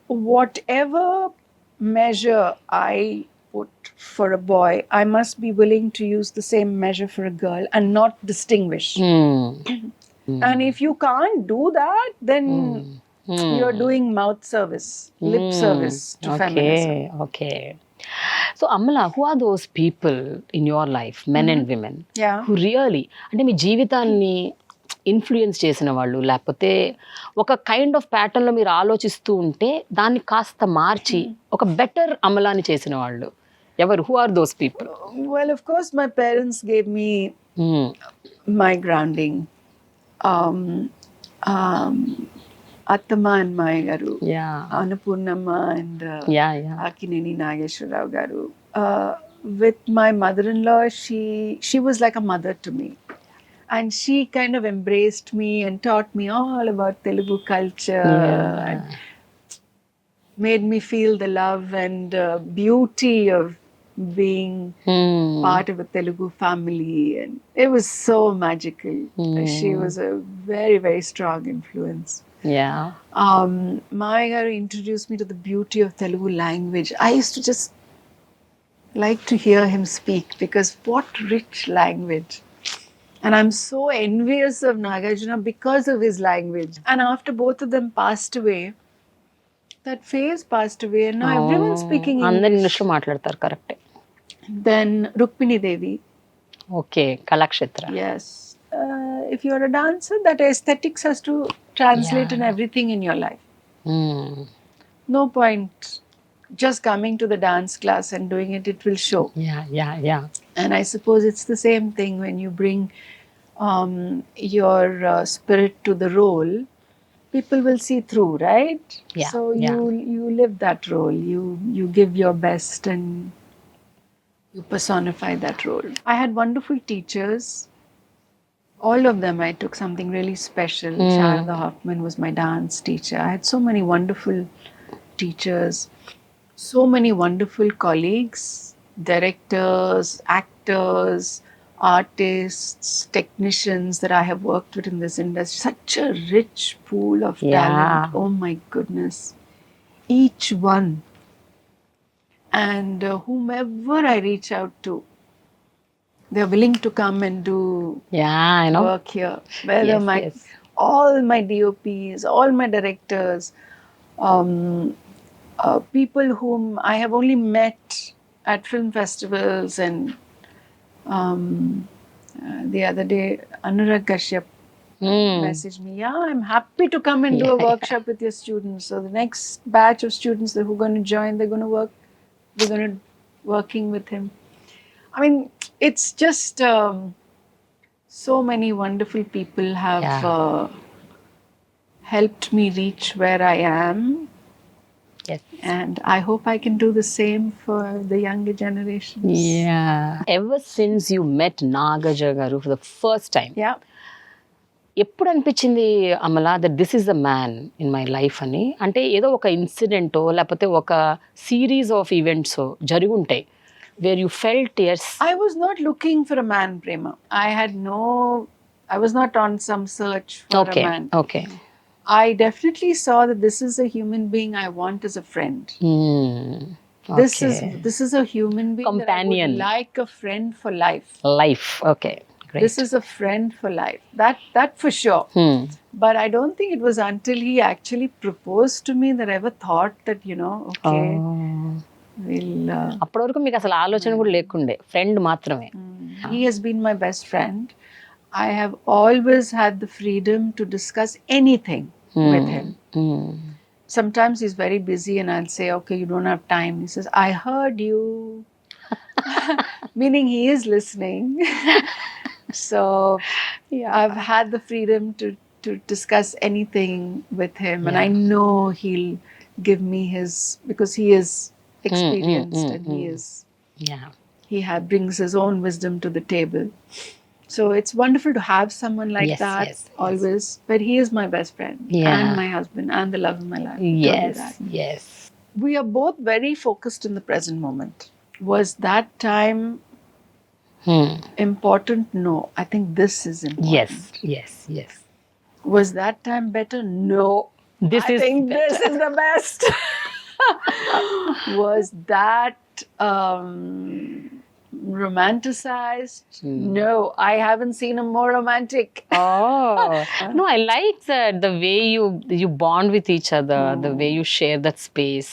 whatever measure I put for a boy, I must be willing to use the same measure for a girl and not distinguish. And if you can't do that, then you're doing mouth service, lip service to feminism. Okay. So, Amala, who are those people in your life, men and women, Yeah. who really, అంటే మీ జీవితాన్ని influence చేసిన వాళ్ళు, లేకపోతే ఒక kind of ప్యాటర్న్లో మీరు ఆలోచిస్తూ ఉంటే దాన్ని కాస్త మార్చి ఒక బెటర్ అమలాని చేసిన వాళ్ళు ఎవరు? Who are those people? Well, of course, my parents gave me my grounding. Attama and Maya garu, Yeah. Annapurnamma and Yeah, yeah. Akkineni Nageshwarrao garu. With my mother-in-law, she was like a mother to me. And she kind of embraced me and taught me all about Telugu culture and Yeah. made me feel the love and beauty of being part of a Telugu family. And it was so magical. She was a very, very strong influence. Yeah. Maya garu introduced me to the beauty of Telugu language. I used to just like to hear him speak because what rich language. And I'm so envious of Nagarjuna because of his language. And after both of them passed away, that phase passed away, and now everyone's speaking అందరు English. ఇంగ్లీష్లో మాట్లాడతారు, కరెక్టే. Then Rukmini Devi, okay, Kalakshetra. yes. If you're a dancer, that aesthetics has to translate in everything in your life. No point just coming to the dance class and doing it, it will show. Yeah, yeah, yeah. And I suppose it's the same thing when you bring your spirit to the role, people will see through, right? Yeah, So yeah. you live that role, you give your best and you personify that role. I had wonderful teachers. All of them, I took something really special. Sharada Hoffman was my dance teacher. I had so many wonderful teachers, so many wonderful colleagues, directors, actors, artists, technicians that I have worked with in this industry. Such a rich pool of talent. Oh my goodness. Each one. And whomever I reach out to, they're willing to come and do Yeah, I know. work here. Whether Yes. all my DOPs, all my directors, people whom I have only met at film festivals and the other day, Anurag Kashyap messaged me, yeah, I'm happy to come and do a workshop with your students. So the next batch of students that who are going to join, we're going to working with him. I mean, it's just so many wonderful people have helped me reach where I am. Yes. And I hope I can do the same for the younger generations. Yeah. Ever since you met Nagarjuna garu for the first time, Yeah. ఎప్పుడు అనిపించింది Amala that this is the man in my life అని? అంటే ఏదో ఒక ఇన్సిడెంటో లేకపోతే ఒక series of events జరిగి ఉంటాయి where you felt as. I was not looking for a man, Prema. I was not on some search for okay a man. Okay. I definitely saw that this is a human being I want as a friend. This is a human being Companion. that I would like a friend for life. Life. Okay, This is a friend for life. That for sure. But I don't think it was until he actually proposed to me that I ever thought that, okay, we'll... అప్పటి వరకు మీకు అసలు ఆలోచన కూడా లేకుండే, friend మాత్రమే. He has been my best friend. I have always had the freedom to discuss anything with him. Sometimes he's very busy and I'll say, okay, you don't have time. He says, I heard you. Meaning he is listening. So I've had the freedom to discuss anything with him. And I know he'll give me his, because he is experienced and he brings his own wisdom to the table. So it's wonderful to have someone like that always. But he is my best friend and my husband and the love of my life. Yes. We are both very focused in the present moment. Was that time important? No. I think this is important. Yes. Was that time better? No. I think this is the best. Was that romanticized? No, I haven't seen a more romantic. No, I like that the way you bond with each other, the way you share that space.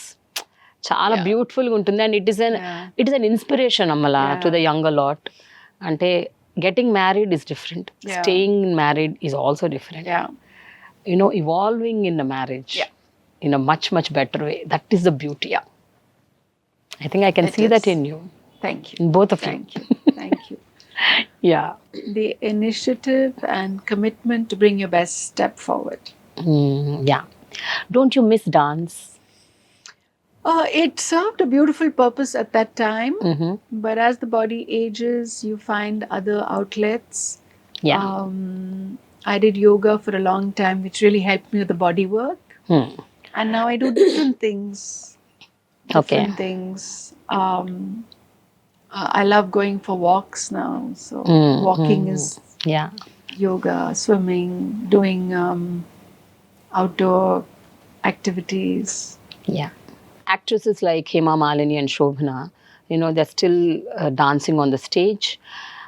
చాలా beautiful గా ఉంటుంది. And it is an inspiration అమ్మలా to the younger lot. అంటే getting married is different, staying married is also different. Evolving in a marriage in a much better way. That is the beauty. I think I can see that in you. Thank you. In both of you. Thank you. Yeah. The initiative and commitment to bring your best step forward. Yeah. Don't you miss dance? It served a beautiful purpose at that time, Mm-hmm. but as the body ages, you find other outlets. Yeah. I did yoga for a long time, which really helped me with the body work. And now I do different things. Okay. I love going for walks now. So walking is Yeah. yoga, swimming, doing outdoor activities. Yeah. Actresses like Hema Malini and Shobhana, they're still dancing on the stage.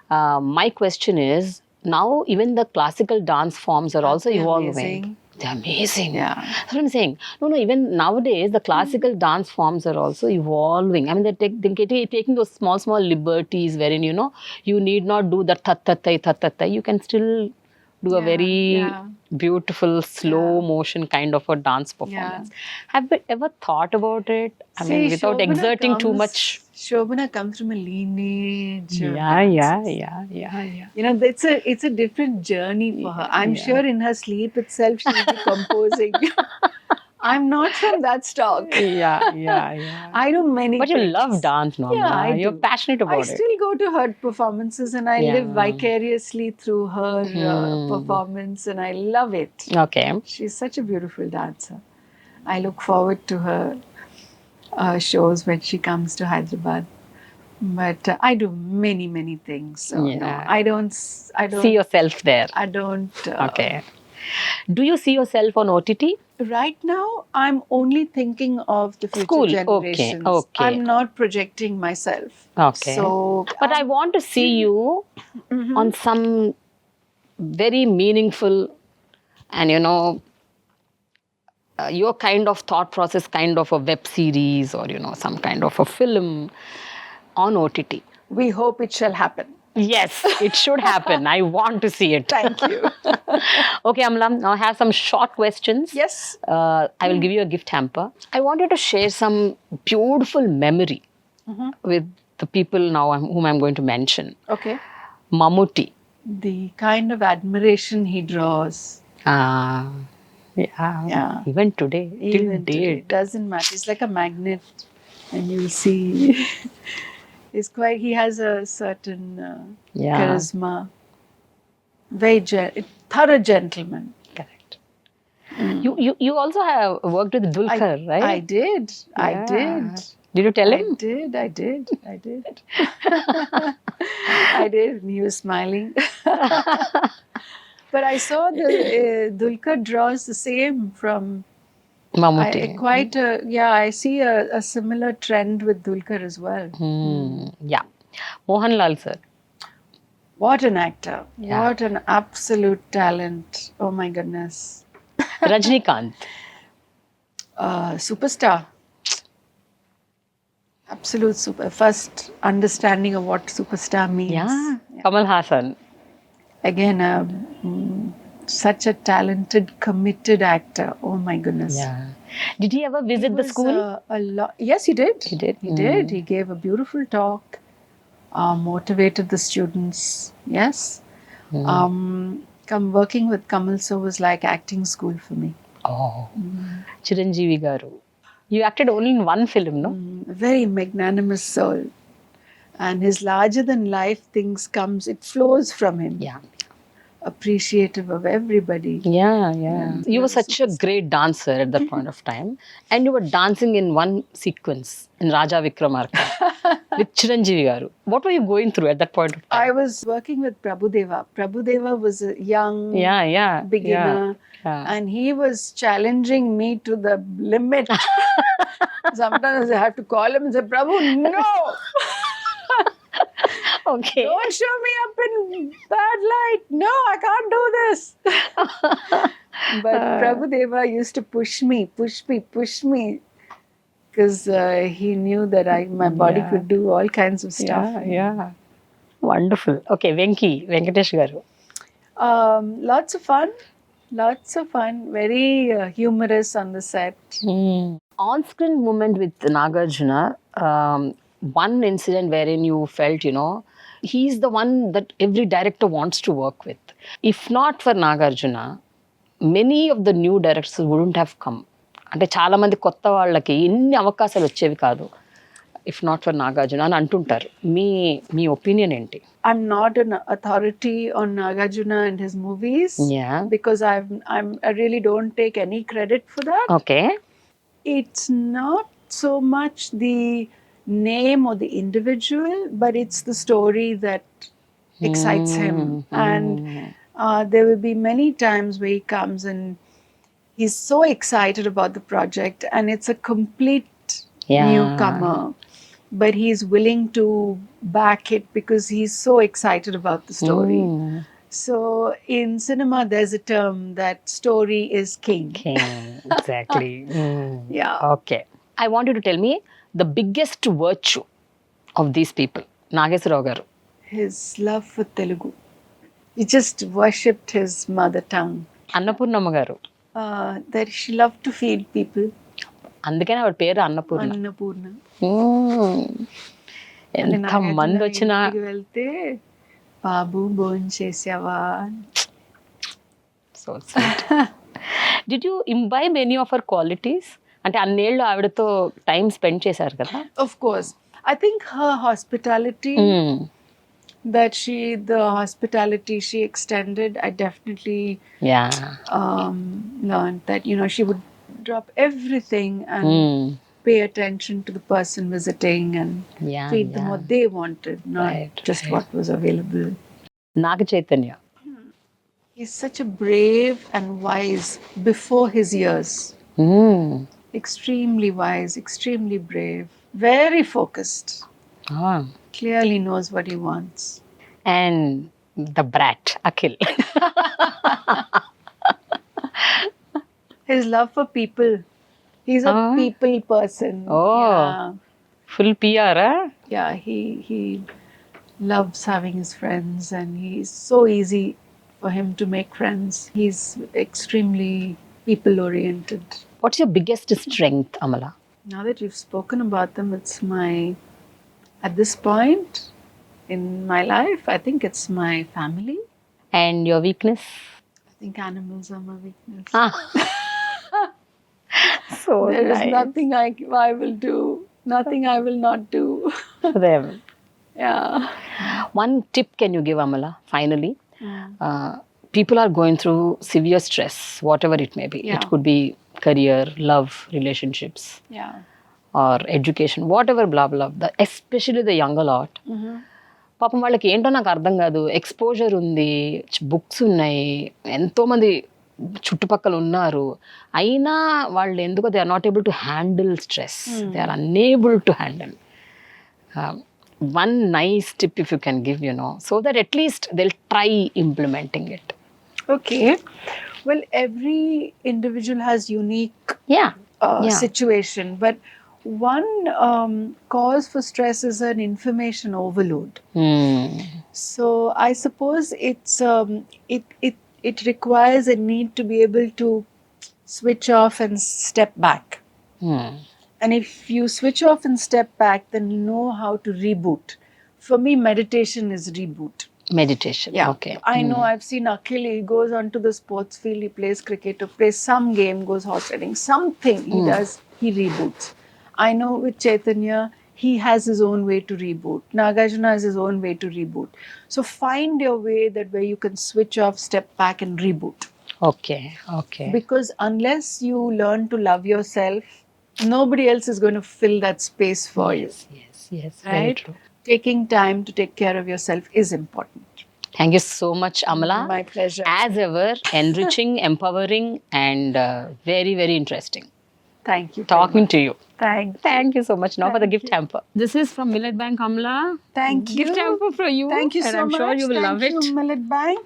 My question is, now even the classical dance forms are also they evolving. amazing? They're amazing. Yeah. That's what I'm saying. No, even nowadays, the classical dance forms are also evolving. I mean, they're taking those small liberties wherein, you need not do the tat. You can still do a very beautiful, slow motion kind of a dance performance. Have you ever thought about it? I mean, without exerting too much. Shobhana comes from a lineage. of Yeah. You know, it's a different journey for her. I'm sure in her sleep itself she'll be composing. I'm not from that stock. Yeah. I do many But you things. love dance, no? Yeah, I You're do. passionate about I it. still go to her performances and I live vicariously through her performance, and I love it. Okay. She's such a beautiful dancer. I look forward to her shows when she comes to Hyderabad. But I do many things. So no, I don't See yourself there. I don't. Okay. Do you see yourself on OTT? Right now, I'm only thinking of the future School. generations. Okay. I'm not projecting myself. Okay. So, But I want to see you on some very meaningful and, your kind of thought process, kind of a web series or, some kind of a film on OTT. we hope it shall happen. Yes, it should happen. I want to see it. Thank you. Okay, Amala, now I have some short questions. Yes. I will give you a gift hamper. I want you to share some beautiful memory with the people now whom I'm going to mention. Okay. Mammootty. The kind of admiration he draws. Yeah. Even today. Even till today. date. It doesn't matter. It's like a magnet. And you'll see. He has a certain charisma. Very thorough gentleman. Correct. You also have worked with Dulquer, right? I did. Did you tell him? I did. I did. And he was smiling. But I saw the Dulquer draws the same from Mammootty. I see a similar trend with Dulquer as well. Yeah. Mohanlal sir. What an actor. Yeah. What an absolute talent. Oh my goodness. Rajnikant. Superstar. Absolute first understanding of what superstar means. Yeah. Kamal Haasan. Again, such a talented, committed actor. Oh my goodness. Yeah. Did he ever visit the school? A lot. Yes, he did. He did? He did. He gave a beautiful talk, motivated the students. Yes. Working with Kamal sir was like acting school for me. Oh. Chiranjeevi garu. You acted only in one film, no? Very magnanimous soul. And his larger than life things it flows from him. Yeah. Appreciative of everybody. Yeah. You were such a great dancer at that point of time. And you were dancing in one sequence in Raja Vikramarka with Chiranjeevi garu. What were you going through at that point of time? I was working with Prabhudeva. Prabhudeva was a young beginner. Yeah. And he was challenging me to the limit. Sometimes I have to call him and say, Prabhu, no! Okay. Don't show me up in bad light. No, I can't do this. But Prabhudeva used to push me. Because he knew that my body could do all kinds of stuff. Yeah. Wonderful. Okay, Venkatesh garu. Lots of fun. Very humorous on the set. On-screen moment with Nagarjuna, one incident wherein you felt, he's the one that every director wants to work with. If not for Nagarjuna, many of the new directors wouldn't have come. అంటే చాలామంది కొత్త వాళ్ళకి ఎన్ని అవకాశాలు వచ్చేవి కాదు if not for Nagarjuna అని అంటుంటారు. మీ మీ ఒపీనియన్ ఏంటి? I'm not an authority on Nagarjuna and his movies Yeah. because I really don't take any credit for that. Okay. It's not so much the name or the individual, but it's the story that excites him. And there will be many times where he comes and he's so excited about the project, and it's a complete Yeah. newcomer, but he's willing to back it because he's so excited about the story. So in cinema, there's a term that story is king. Okay, exactly. Yeah. Okay. I want you to tell me the biggest virtue of these people. Nageswaravu garu. His love for Telugu. He just worshipped his mother tongue. Annapurna garu. That she loved to feed people. అందుకనే ఆవిడ పేరు Annapurna. Annapurna. ఎంత మంది వచ్చినా వెళ్తే బాబు భోజనం చేసావా? So sweet. Did you imbibe any of her qualities? అంటే అన్నేళ్ళు ఆవిడతో టైం స్పెండ్ చేశారు కదా. Of course. I think her hospitality, the hospitality she extended, I definitely learned that, she would drop everything and pay attention to the person visiting and feed them what they wanted, not just what was available. Naga Chaitanya. He's such a brave and wise before his years. Extremely wise, extremely brave, very focused. Clearly knows what he wants. And the brat, Akhil. His love for people. He's a people person. Full PR, huh? Yeah, he loves having his friends, and he's so easy for him to make friends. He's extremely people oriented. What's your biggest strength, Amala? Now that you've spoken about them, at this point in my life, I think it's my family. And your weakness? I think animals are my weakness. So there is nice. nothing I will do, nothing I will not do. For them. Yeah. One tip can you give, Amala, finally? People are going through severe stress, whatever it may be. It could be career, love, relationships, or education, whatever, blah, blah, especially the younger lot. పాపం వాళ్ళకి ఏంటో నాకు అర్థం కాదు. Exposure ఉంది, books ఉన్నాయి, ఎంతోమంది చుట్టుపక్కల ఉన్నారు, అయినా వాళ్ళు ఎందుకో they are not able to handle stress. They are unable to handle. One nice tip if you can give, so that at least they'll try implementing it. Okay. Well, every individual has unique situation, but one cause for stress is an information overload. So I suppose it requires a need to be able to switch off and step back. And if you switch off and step back, then you know how to reboot. For me, meditation is reboot. Meditation. Yeah. Okay. I know, I've seen Akhil, he goes onto the sports field, he plays cricket or plays some game, goes horse riding, something he does, he reboots. I know with Chaitanya, he has his own way to reboot. Nagarjuna has his own way to reboot. So find your way that where you can switch off, step back and reboot. Okay. Because unless you learn to love yourself, nobody else is going to fill that space for you. Yes. Right? Very true. Taking time to take care of yourself is important. Thank you so much, Amala. My pleasure. As ever, enriching, empowering, and very, very interesting. Thank you. Talking to you. Thank you so much. Now for the gift hamper. This is from Millet Bank, Amala. Thank you. Gift hamper for you. Thank you and so I'm much. sure you will love it. Thank you, Millet Bank.